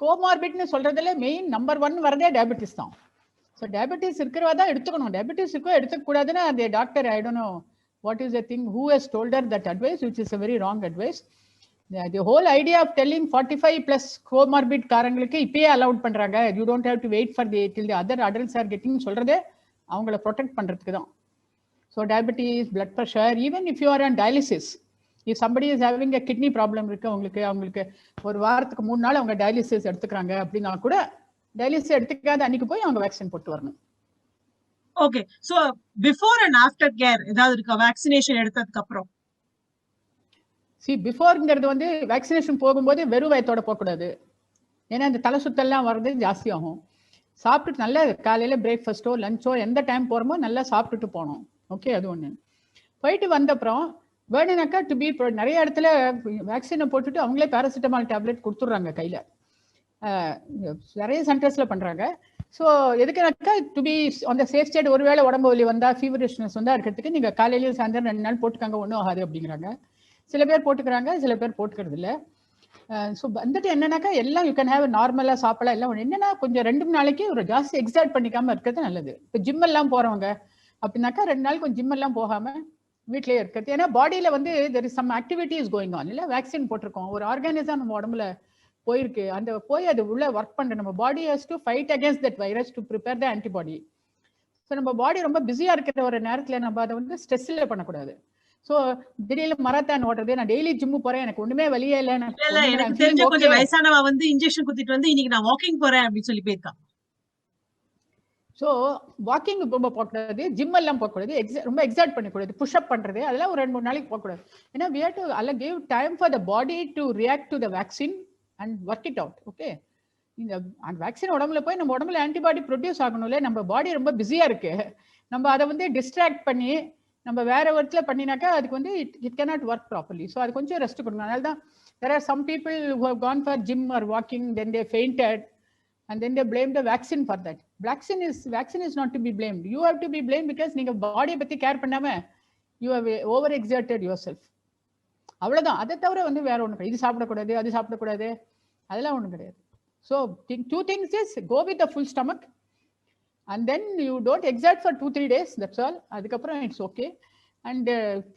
comorbid னு சொல்றதுல மெயின் நம்பர் 1 வரதே டயபெட்டிஸ் தான். ஸோ டயபெட்டிஸ் இருக்கிறவா தான் எடுத்துக்கணும். டயபெட்டிஸ் இருக்கோ எடுத்துக்க கூடாதுன்னா அந்த doctor I don't no what is the thing who has told her that advice, which is a very wrong advice. The whole idea of telling 45 plus comorbid காரங்களுக்கு இப்பயே allowed பண்றாங்க, you don't have to wait for the till the other adults are getting சொல்றதே அவங்கள protect பண்றதுக்கு தான். So diabetes, blood pressure, even if you are on dialysis, if somebody is having a kidney problem இருக்கு அவங்களுக்கு ஒரு வாரத்துக்கு 3 நாள் அவங்க டயாலிசிஸ் எடுத்துக்கிறாங்க அப்படின்னா கூட டயாலிசிஸ் எடுத்துக்காத அன்னைக்கு போய் அவங்க வேக்சின் போட்டு வரணும். Okay, so before and after care ஏதாவது இருக்கா வேக்சினேஷன் எடுத்ததுக்கு அப்புறம்? பிஃபோர்ங்கிறது வந்து வேக்சினேஷன் போகும்போது வெறும் வயத்தோட போகக்கூடாது. ஏன்னா இந்த தலை சுத்தெல்லாம் வர்றது ஜாஸ்தி ஆகும். சாப்பிட்டுட்டு நல்லா காலையில பிரேக்ஃபாஸ்ட்டோ லஞ்சோ எந்த டைம் போகிறோமோ நல்லா சாப்பிட்டுட்டு போகணும். ஓகே, அது ஒன்று. போயிட்டு வந்தப்புறம் வேணுனாக்கா டு பி நிறைய இடத்துல வேக்சினை போட்டுட்டு அவங்களே பேராசிட்டமால் டேப்லெட் கொடுத்துட்றாங்க கையில். நிறைய சென்டர்ஸில் பண்ணுறாங்க. ஸோ எதுக்குனாக்கா டு பி அந்த சேஃப் சைடு ஒருவேளை உடம்பு வலி வந்தால் ஃபீவரிஷ்னஸ் வந்தால் இருக்கிறதுக்கு நீங்கள் காலையிலேயும் சாயந்தரம் 2 நாள் போட்டுக்காங்க ஒன்றும் ஆகாது அப்படிங்கிறாங்க. சில பேர் போட்டுக்கிறாங்க, சில பேர் போட்டுக்கிறது இல்லை. ஸோ வந்துட்டு என்னன்னாக்கா எல்லாம் யூ கேன் ஹேவ் நார்மலாக சாப்பிடலாம். எல்லாம் என்னன்னா கொஞ்சம் 2 நாளைக்கு ஒரு ஜாஸ்தி எக்ஸைட் பண்ணிக்காமல் இருக்கிறது நல்லது. இப்போ ஜிம் எல்லாம் போகிறவங்க அப்படின்னாக்கா 2 நாள் கொஞ்சம் ஜிம் எல்லாம் போகாம வீட்லயே இருக்கிறது. ஏன்னா பாடியில வந்து there is some activity is going on. இல்ல வேக்சின் போட்டிருக்கோம், ஒரு ஆர்கானிசம் நம்ம உடம்புல போயிருக்கு, அந்த போய் அது உள்ள ஒர்க் பண்ற நம்ம body has to fight against that virus to prepare the antibody. So நம்ம பாடி ரொம்ப பிஸியா இருக்கிற ஒரு நேரத்துல நம்ம அதை வந்து ஸ்ட்ரெஸ்ல பண்ணக்கூடாது. ஸோ திடீர்னு மராத்தான் ஓடுறது, நான் டெய்லி ஜிம்மு போறேன், எனக்கு ஒண்ணுமே வழியே இல்லை, எனக்கு தெரிஞ்ச கொஞ்சம் வயசானவா வந்து இன்ஜெக்ஷன் குத்திட்டு வந்து இன்னைக்கு நான் வாக்கிங் போறேன் அப்படின்னு சொல்லி போயிருக்கான். ஸோ வாக்கிங் ரொம்ப போகக்கூடாது, ஜிம் எல்லாம் போகக்கூடாது, ரொம்ப எக்ஸாக்ட் பண்ணக்கூடாது, புஷ்அப் பண்றது அதெல்லாம் ஒரு 2-3 நாளைக்கு போகக்கூடாது. ஏன்னா we have to give time for the body to react to the vaccine and work it out. Okay, இந்த வேக்சின் உடம்புல போய் நம்ம உடம்புல ஆன்டிபாடி ப்ரொடியூஸ் ஆகணும்ல, நம்ம பாடி ரொம்ப பிஸியா இருக்கு, நம்ம அதை வந்து டிஸ்ட்ராக்ட் பண்ணி நம்ம வேற ஒர்க்ல பண்ணினாக்கா அதுக்கு வந்து it cannot work properly. So அது கொஞ்சம் ரெஸ்ட் கொடுக்கணும். அதனால தான் there are some people who have gone for gym or walking, then they fainted and then they blame the vaccine for that. Vaccine is not to be blamed. You have to be blamed because நீங்க பாடியை பத்தி care பண்ணாம you have over exerted yourself. அவ்வளவுதான். அதை தவிர வந்து வேற ஒண்ணு இது சாப்பிடக்கூடாது அது சாப்பிடக்கூடாது அதெல்லாம் ஒண்ணும் கிடையாது. So 2 things is go with the full stomach and then you don't exert for 2-3 days, that's all. அதுக்கப்புறம் it's okay. And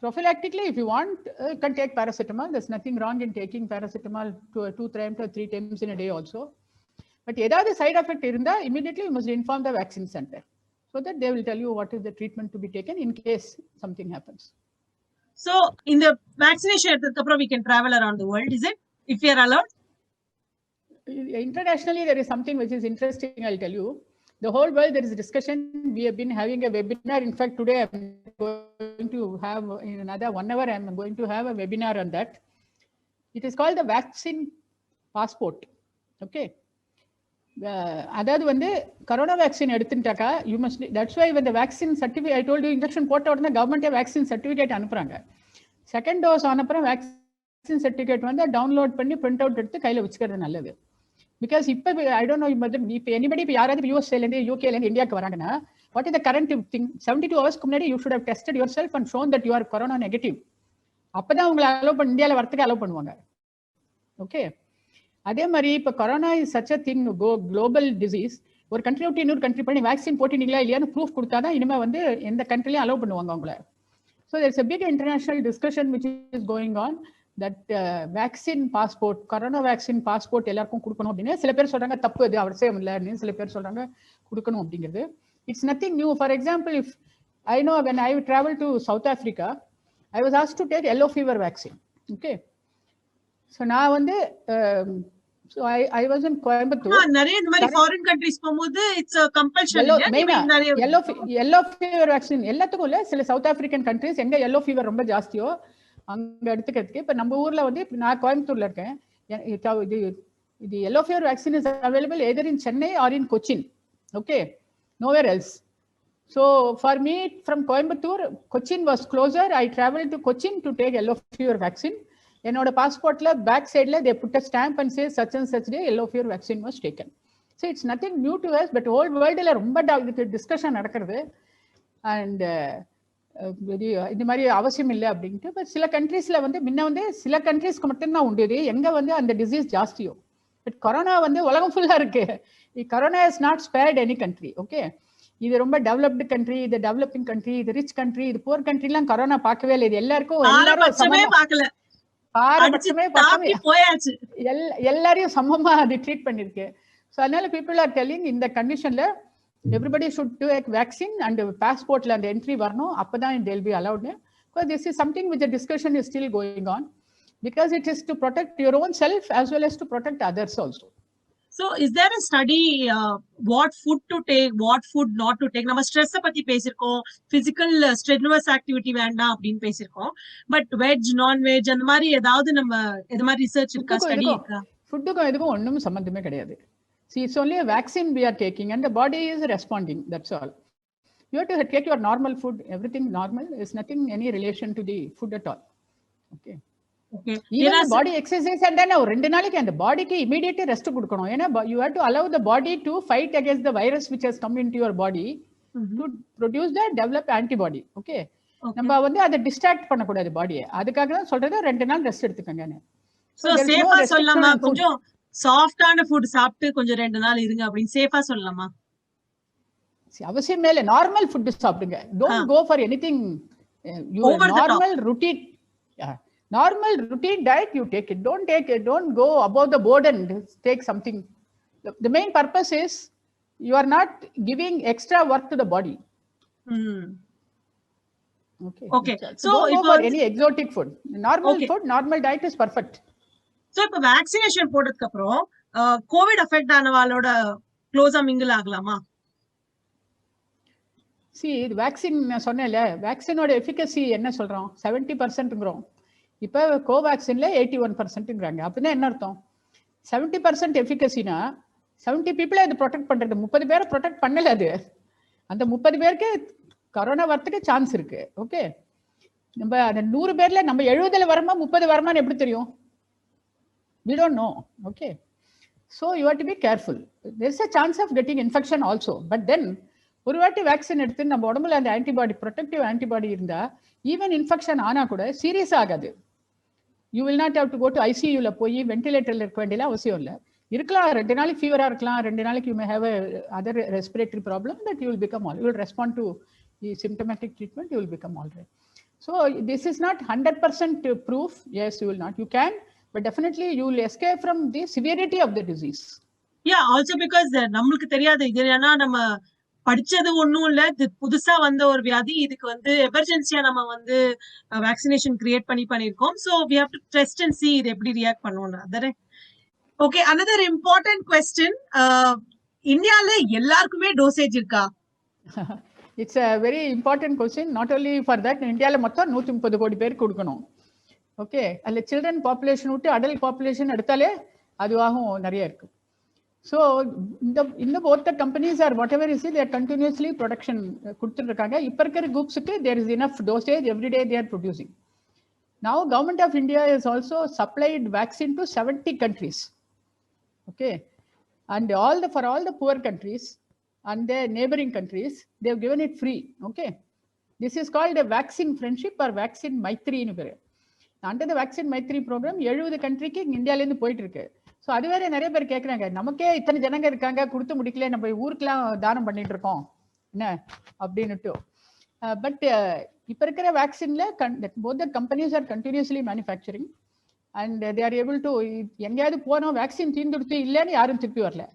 prophylactically if you want you can take paracetamol. There's nothing wrong in taking paracetamol 2 times or 3 times in a day also. But ஏதாவது side effect இருந்தா immediately you must inform the vaccine center so that they will tell you what is the treatment to be taken in case something happens. So in the vaccination எடுத்ததுக்கு அப்புறம் we can travel around the world, is it, if we are allowed? Internationally there is something which is interesting, I'll tell you. The whole world there is a discussion. We have been having a webinar. In fact today I'm going to have, in another 1 hour I'm going to have a webinar on that. It is called the vaccine passport. Okay, அதாவது வந்து corona vaccine எடுத்துட்டாக்கா you must, that's why when the vaccine certificate, I told you injection போட்ட உடனே கவர்மெண்டே vaccine certificate அனுப்புறாங்க. Second dose ஆனப்புறம் vaccine certificate வந்து download பண்ணி பிரிண்ட் அவுட் எடுத்து கையில் வச்சுக்கிறது நல்லது. பிகாஸ் இப்போ ஐ டோன்ட் நோ இப்போ எனிபடி இப்போ யாராவது யூஎஸ்ஏலேருந்து யூகேலேருந்து இந்தியாவுக்கு வராங்கன்னா what is the current thing, 72 hours முன்னாடி you should have tested yourself and shown that you are corona negative. அப்போதான் உங்களை அலோவ் பண்ணி இந்தியாவில் வரத்துக்கு அலோவ் பண்ணுவாங்க. ஓகே, அதே மாதிரி இப்போ corona is such a thing, global disease. ஒரு கண்ட்ரி விட்டு இன்னொரு கண்ட்ரி பண்ணி வேக்சின் போட்டினீங்களா இல்லையான்னு ப்ரூஃப் கொடுத்தா தான் இனிமேல் வந்து எந்த கண்ட்ரிலையும் அலோவ் பண்ணுவாங்க அவங்கள. So there's a big international discussion which is going on that vaccine passport, corona vaccine passport எல்லாருக்கும் கொடுக்கணும் அப்படின்னு சில பேர் சொல்றாங்க, தப்பு அது அவசியம் இல்லைன்னு சில பேர் சொல்றாங்க கொடுக்கணும் அப்படிங்கிறது. It's nothing new. For example, if I know when I travel to South Africa, I was asked to take yellow fever vaccine. Okay, so நான் வந்து so I was in Coimbatore. நிறைய இந்த மாதிரி foreign countries போகும்போது it's a compulsion. yellow fever vaccine எல்லாத்துக்கும் இல்ல, சில south African countries எங்க yellow fever ரொம்ப ஜாஸ்தியோ அங்க எடுத்துக்கிறதுக்கு. இப்ப நம்ம ஊர்ல வந்து நான் கோயம்புத்தூர்ல இருக்கேன், இது yellow fever vaccine is available either in Chennai or in Cochin. Okay, nowhere else. So for me from Coimbatore, Cochin was closer. I traveled to Cochin to take yellow fever vaccine. என்னோட பாஸ்போர்ட்ல back சைட்ல they put a stamp and say such and such day yellow fever vaccine was taken. So it's nothing new to us, but whole world ல ரொம்ப discussion நடக்கிறது. And இந்த மாதிரி அவசியம் இல்லை அப்படின்ட்டு. பட் சில கண்ட்ரீஸ்ல வந்து முன்ன வந்து சில கண்ட்ரீஸ்க்கு மட்டும்தான் உண்டு இது, எங்க வந்து அந்த டிசீஸ் ஜாஸ்தியோ. பட் கொரோனா வந்து உலகம் ஃபுல்லா இருக்கு. Corona is not spared any country. Okay, இது ரொம்ப டெவலப்டு கண்ட்ரி, இது டெவலப்பிங் கண்ட்ரி, இது ரிச் கண்ட்ரி, இது புவர் கண்ட்ரிலாம் கொரோனா பார்க்கவே இல்லை. இது எல்லாருக்கும் எல்லாரையும் சமமா அது ட்ரீட் பண்ணிருக்கு. ஸோ அதனால பீப்புள் ஆர் டெல்லிங் இந்த கண்டிஷன்ல everybody should take vaccine and passportல அந்த என்ட்ரி வரணும், அப்பதான் they'll be allowed. Because this is something which the discussion is still going on, because it is to protect your own self as well as to protect others also. So is there a study what food to take, what food not to take? நம்ம stress பத்தி பேசிருக்கோம், physical strenuous activity வேண்டாம் அப்படின்னு பேசிருக்கோம். But veg non veg அந்த மாதிரி ஏதாவது நம்ம எது மாதிரி ரிசர்ச் இருக்கா, ஸ்டடி இருக்கா? ஃபுட்டுக்கும் இதுக்கும் ஒண்ணும் சம்பந்தமே கிடையாது. See, it's only a vaccine we are taking and the body is responding, that's all. You have to take your normal food, everything normal. There's nothing any relation to the food at all. Okay. Even the body exercise and then ஒரு 2 நாளைக்கு அந்த பாடிக்கு immediate rest கொடுக்கணும். ஏன்னா you have to allow the body to fight against the virus which has come into your body to produce the develop antibody. Okay, நம்ம வந்து அதை distract பண்ணக்கூடாது பாடியை. அதுக்காக தான் சொல்றது 2 நாள் ரெஸ்ட் எடுத்துக்கங்கன்னு. சோ சேஃபா சொல்லலாமா? கொஞ்சம் சாஃப்டான ஃபுட் சாப்பிட்டு கொஞ்சம் 2 நாள் இருங்க அப்படின்னு சேஃபா சொல்லலாமா? அவசியமே இல்லை, நார்மல் ஃபுட் சாப்பிடுங்க. Don't go for anything. Normal routine, normal routine diet you take it. Don't go above the board and take something. The main purpose is you are not giving extra work to the body. Okay. So don't go for any exotic food. Normal food, normal diet is perfect. So இப்ப vaccination போட்டதுக்கு அப்புறம் Covid affect ஆனவாளோட க்ளோஸா mingle ஆகலாமா? See, vaccine சொன்னேன்ல, வேக்சினோட efficacy என்ன சொல்றோம்? 70%ங்கிறோம். இப்போ கோவேக்சின்ல 81%ங்கிறாங்க. அப்படின்னா என்ன அர்த்தம்? 70% எஃபிகசினா 70 பீப்புளை அது ப்ரொடெக்ட் பண்றது, 30 பேரை ப்ரொடெக்ட் பண்ணல. அது அந்த 30 பேருக்கு கொரோனா வரத்துக்கு சான்ஸ் இருக்கு. ஓகே, நம்ம அந்த 100 பேர்ல நம்ம 70 வரமா 30 வரமான்னு எப்படி தெரியும்? We don't know. Okay, so you have to be careful. There is a chance of getting infection also, but then ஒரு வாட்டி வேக்சின் எடுத்து நம்ம உடம்புல அந்த ஆன்டிபாடி, ப்ரொடெக்டிவ் ஆன்டிபாடி இருந்தா ஈவன் இன்ஃபெக்ஷன் ஆனா கூட சீரியஸ் ஆகாது. You will not have to go to ஐசியூல போய் வென்டிலேட்டர்ல இருக்க வேண்டிய அவசியம் இல்லை. இருக்கலாம், 2 நாளைக்கு ஃபீவரா இருக்கலாம், 2 நாளைக்கு you may have other respiratory problem, that you will become all, you will respond to the symptomatic treatment, you will become all right. So this is not 100% proof. Yes, you will not, you can, but definitely you will escape from the severity of the disease. Yeah, also because நம்மளுக்கு தெரியாது இது, ஏன்னா நம்ம படிச்சது ஒண்ணும் இல்ல, இது புதுசா வந்த ஒரு வியாதி, இதுக்கு வந்து எமர்ஜென்சியா நம்ம வந்து வேக்சினேஷன் கிரியேட் பண்ணிருக்கோம். So we have to test and see இது எப்படி ரியாக்ட் பண்ணுவோம்னு. அதரே ஓகே. another important question, இந்தியால எல்லாருக்குமே டோசேஜ் இருக்கா? It's a very important question. Not only for that, இந்தியால மொத்தம் 130 கோடி பேருக்கு கொடுக்கணும். ஓகே, அதுல சில்ட்ரன் பாப்புலேஷன் விட்டு அடல்ட் பாப்புலேஷன் எடுத்தாலே அதுவாகும் நிறைய இருக்கு. So in the both the companies or whatever you see, they are continuously production கொடுத்துருக்காங்க. இப்போ இருக்கிற குரூப்ஸுக்கு there is enough dosage, every day they are producing. Now government of India has also supplied vaccine to 70 countries. Okay, and for all the poor countries and the neighboring countries, they have given it free. Okay, this is called a vaccine friendship or vaccine maitri nu peru. Under the vaccine maitri program 70 countryக்கு இந்தியால இருந்து போயிட்டு இருக்கு. So அது வேற நிறைய பேர் கேட்குறாங்க, நமக்கே இத்தனை ஜனங்க இருக்காங்க, கொடுத்து முடிக்கல, நம்ம ஊருக்குலாம் தானம் பண்ணிட்டு இருக்கோம் என்ன அப்படின்னுட்டு. பட் இப்போ இருக்கிற வேக்சின்ல both the companies are continuously manufacturing and they are able to, எங்கேயாவது போனோம் வேக்சின் தீர்ந்துடுத்து இல்லைன்னு யாரும் திருப்பி வரல.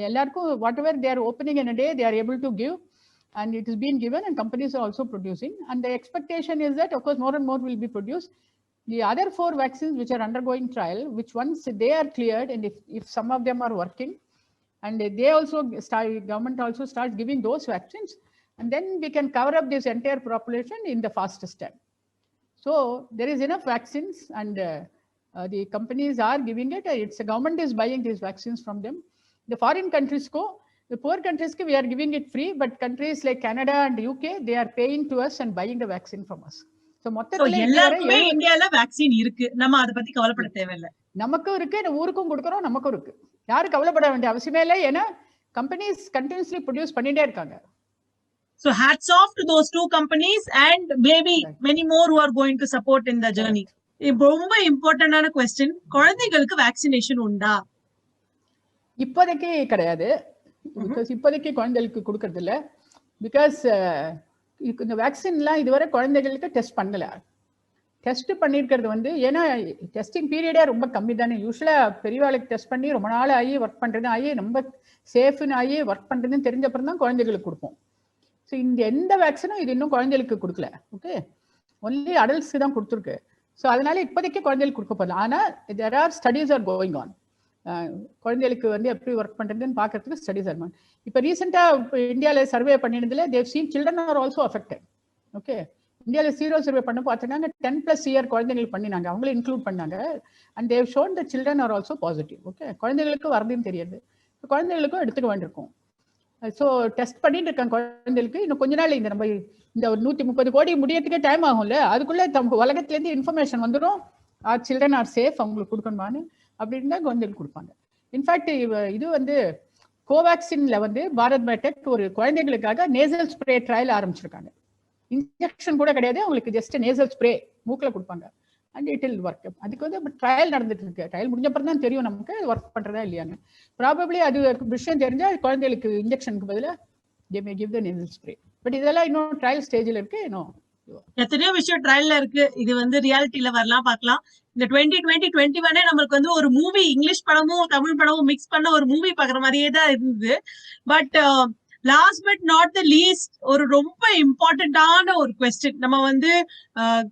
எல்லாருக்கும் what ever they are opening in a day, they are able to give, and it is being given, and companies are also producing, and the expectation is that of course more and more will be produced. The other 4 vaccines which are undergoing trial, which once they are cleared, and if some of them are working, and they also government also starts giving those vaccines, and then we can cover up this entire population in the fastest time. So there is enough vaccines, and the companies are giving it. It's the government is buying these vaccines from them. The foreign countries the poor countries we are giving it free, but countries like Canada and UK, they are paying to us and buying the vaccine from us. எல்லாருக்குமே இந்தியால vaccine இருக்கு, நம்ம அத பத்தி கவலைப்பட தேவையில்லை. நமக்கும் இருக்கு, ஊருக்கும் கொடுக்கறோம், நமக்கும் இருக்கு, யாரும் கவலைப்பட வேண்டிய அவசியமே இல்லை. ஏன்னா கம்பெனிஸ் கண்டினியூஸ்லி ப்ரொடியூஸ் பண்ணிட்டே இருக்காங்க. So hats off to those 2 companies and maybe many more who are going to support in the journey. ரொம்ப இம்பார்ட்டன்டான क्वेश्चन, குழந்தைகளுக்கு வேக்சினேஷன் உண்டா? இப்போதைக்கு கிடையாது. பிகாஸ் இப்போதைக்கு குழந்தைகளுக்கு கொடுக்கறது இல்லை. பிகாஸ் இந்த வேக்சின்லாம் இதுவரை குழந்தைகளுக்கு டெஸ்ட் பண்ணல. டெஸ்ட் பண்ணியிருக்கிறது வந்து ஏன்னா டெஸ்டிங் பீரியடே ரொம்ப கம்மி தானே. யூஸ்வலாக பெரியவாளுக்கு டெஸ்ட் பண்ணி ரொம்ப நாள் ஆகி ஒர்க் பண்ணுறது ஆகி ரொம்ப சேஃப்னு ஆகி ஒர்க் பண்ணுறதுன்னு தெரிஞ்சப்பறம் தான் குழந்தைகளுக்கு கொடுப்போம். ஸோ இந்த எந்த வேக்சினும் இது இன்னும் குழந்தைகளுக்கு கொடுக்கல. ஓகே, ஒன்லி அடல்ட்ஸ்க்கு தான் கொடுத்துருக்கு. ஸோ அதனால இப்போதைக்கு குழந்தைகளுக்கு கொடுக்க போகல. ஆனால் there are studies are going on. குழந்தைகளுக்கு வந்து எப்படி ஒர்க் பண்ணுறதுன்னு பார்க்கறதுக்கு ஸ்டடீஸ் ஆர். இப்போ ரீசெண்டாக இந்தியாவில் சர்வே பண்ணினதுல they've seen children are also affected. Okay, இந்தியாவில் சீரோ சர்வே பண்ண பார்த்துருக்காங்க, 10+ இயர் குழந்தைங்களுக்கு பண்ணினாங்க, அவங்களும் இன்க்ளூட் பண்ணாங்க. And they've shown the children are also positive. Okay, குழந்தைகளுக்கு வரதுன்னு தெரியாது, குழந்தைகளுக்கும் எடுத்துக்க வேண்டியிருக்கும். ஸோ டெஸ்ட் பண்ணிட்டு இருக்காங்க குழந்தைகளுக்கு. இன்னும் கொஞ்ச நாள் இந்த நம்ம இந்த 130 கோடி முடியறதுக்கே டைம் ஆகும்ல, அதுக்குள்ளே நம்ம உலகத்துலேருந்து இன்ஃபர்மேஷன் வந்துடும், சில்ட்ரன் ஆர் சேஃப், அவங்களுக்கு கொடுக்கணுமான்னு. அப்படின்னு தான் குழந்தைகளுக்கு கொடுப்பாங்க. இன்ஃபேக்ட் இது வந்து கோவேக்சின்ல வந்து பாரத் பயோடெக் ஒரு குழந்தைகளுக்காக நேசல் ஸ்ப்ரே ட்ரையல் ஆரம்பிச்சிருக்காங்க. இன்ஜெக்ஷன் கூட கிடையாது, அவங்களுக்கு ஜஸ்ட் நேசல் ஸ்ப்ரே மூக்கில் கொடுப்பாங்க. And it will work. அதுக்கு வந்து ட்ரையல் நடந்துட்டு இருக்கு. ட்ரையல் முடிஞ்சப்பறம் தான் தெரியும் நமக்கு ஒர்க் பண்றதா இல்லையான்னு. ப்ராபப்ளி அது விஷயம் தெரிஞ்சா குழந்தைகளுக்கு இன்ஜெக்ஷனுக்கு பதிலாக they may give the nasal spray. But இதெல்லாம் இன்னும் ட்ரையல் ஸ்டேஜில் இருக்கு. எத்தனையோ விஷயம் ட்ரையல்ல இருக்கு. இது வந்து ரியாலிட்டியில வரலாம், பார்க்கலாம். இந்த 2020-21 நம்மளுக்கு வந்து ஒரு மூவி, இங்கிலீஷ் படமும் தமிழ் படமும் மிக்ஸ் பண்ண ஒரு மூவி பாக்குற மாதிரியே தான் இருந்தது. But last but not the least, ஒரு ரொம்ப இம்பார்ட்டன்டான ஒரு கொஸ்டின். நம்ம வந்து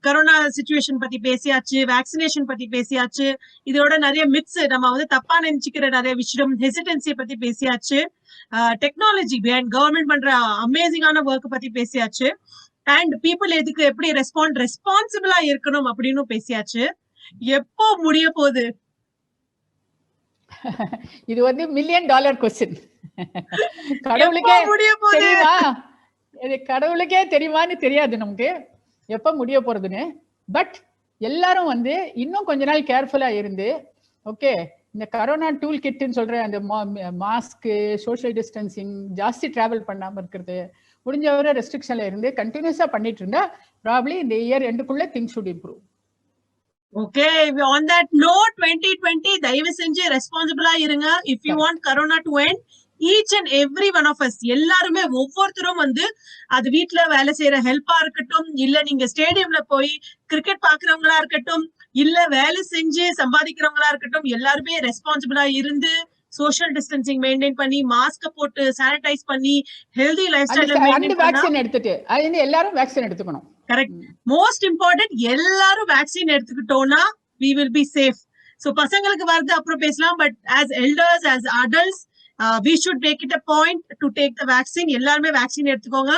கொரோனா சிச்சுவேஷன் பத்தி பேசியாச்சு, வேக்சினேஷன் பத்தி பேசியாச்சு, இதோட நிறைய மித்ஸ், நம்ம வந்து தப்பா நினைச்சுக்கிற நிறைய விஷயம், ஹெசிடன்சியை பத்தி பேசியாச்சு, டெக்னாலஜி பிஹைண்ட் கவர்மெண்ட் பண்ற அமேசிங்கான ஒர்க் பத்தி பேசியாச்சு, அண்ட் பீப்புள் எதுக்கு எப்படி ரெஸ்பான்சிபிளா இருக்கணும் அப்படின்னு பேசியாச்சு. எப்போ முடிய போகுது? இது வந்து $1 million கொஸ்டின். கடவுளுக்கே தெரியுமா? கடவுளுக்கே தெரியுமான்னு தெரியாது நமக்கு எப்ப முடிய போறதுன்னு. பட் எல்லாரும் வந்து இன்னும் கொஞ்ச நாள் கேர்ஃபுல்லா இருந்து, ஓகே, இந்த கரோனா டூல் கிட்னு சொல்ற அந்த மாஸ்க், சோஷியல் டிஸ்டன்சிங், ஜாஸ்தி டிராவல் பண்ணாம இருக்கிறது, முடிஞ்சவரை ரெஸ்ட்ரிக்ஷன்ல இருந்து கண்டினியூஸா பண்ணிட்டு இருந்தா ப்ராப்ளி இந்த இயர் எண்டுக்குள்ள things should improve. Okay, on that note, 2020 தயவு செஞ்சு ரெஸ்பான்சிபிளா இருங்க. If you want corona to end, each and every one of us, எல்லாருமே ஒவ்வொருத்தரும் வந்து அது வீட்டுல வேலை செய்யற ஹெல்ப்பா இருக்கட்டும், இல்ல நீங்க ஸ்டேடியம்ல போய் கிரிக்கெட் பாக்குறவங்களா இருக்கட்டும், இல்ல வேலை செஞ்சு சம்பாதிக்கிறவங்களா இருக்கட்டும், எல்லாருமே ரெஸ்பான்சிபிளா இருந்து சோஷியல் டிஸ்டன்சிங் மெயின்டைன் பண்ணி, மாஸ்க் போட்டு, சானிடைஸ் பண்ணி, ஹெல்தி லைஃப் ஸ்டைல மெயின்டைன் பண்ணி, வேக்சின் எடுத்துட்டு எல்லாரும் வேக்சின் எடுத்துக்கணும். கரெக்ட். மோஸ்ட் இம்பார்ட்டன்ட், எல்லாரும் வேக்சின் எடுத்துக்கிட்டோம்னா we will be safe. So பசங்களுக்கு வருது அப்புறம் பேசலாம். But as elders, as adults, we should make it a point to take the vaccine. எல்லாருமே வேக்சின் எடுத்துக்கோங்க.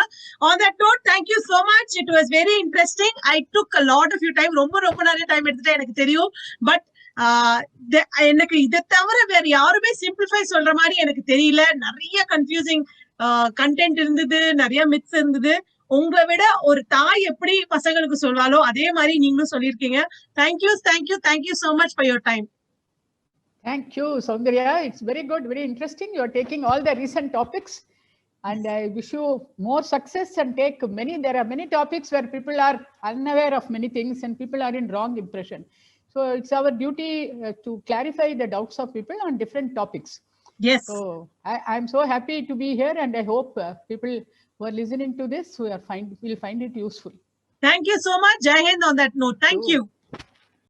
On that note, thank you so much. It was very interesting. I took a lot of your time. ரொம்ப நிறைய time எடுத்துட்டேன், எனக்கு தெரியும். But எனக்கு இதை தவிர வேற யாருமே சிம்பிளிஃபை சொல்ற மாதிரி எனக்கு தெரியல. நிறைய கன்ஃபியூசிங் கண்டென்ட் இருந்தது, நிறைய மித்ஸ் இருந்தது. உங்களை விட ஒரு தாய் எப்படி பசங்களுக்கு சொல்வாலோ அதே மாதிரி நீங்களும் சொல்லியிருக்கீங்க. Thank you so much for your time. Thank you, Soundarya. It's very good, very interesting. You are taking all the recent topics, and I wish you more success and take many. There are many topics where people are unaware of many things and people are in wrong impression. So it's our duty to clarify the doubts of people on different topics. Yes. So I'm so happy to be here, and I hope people who are listening to this will find it useful. Thank you so much. Jai Hind on that note. Thank you.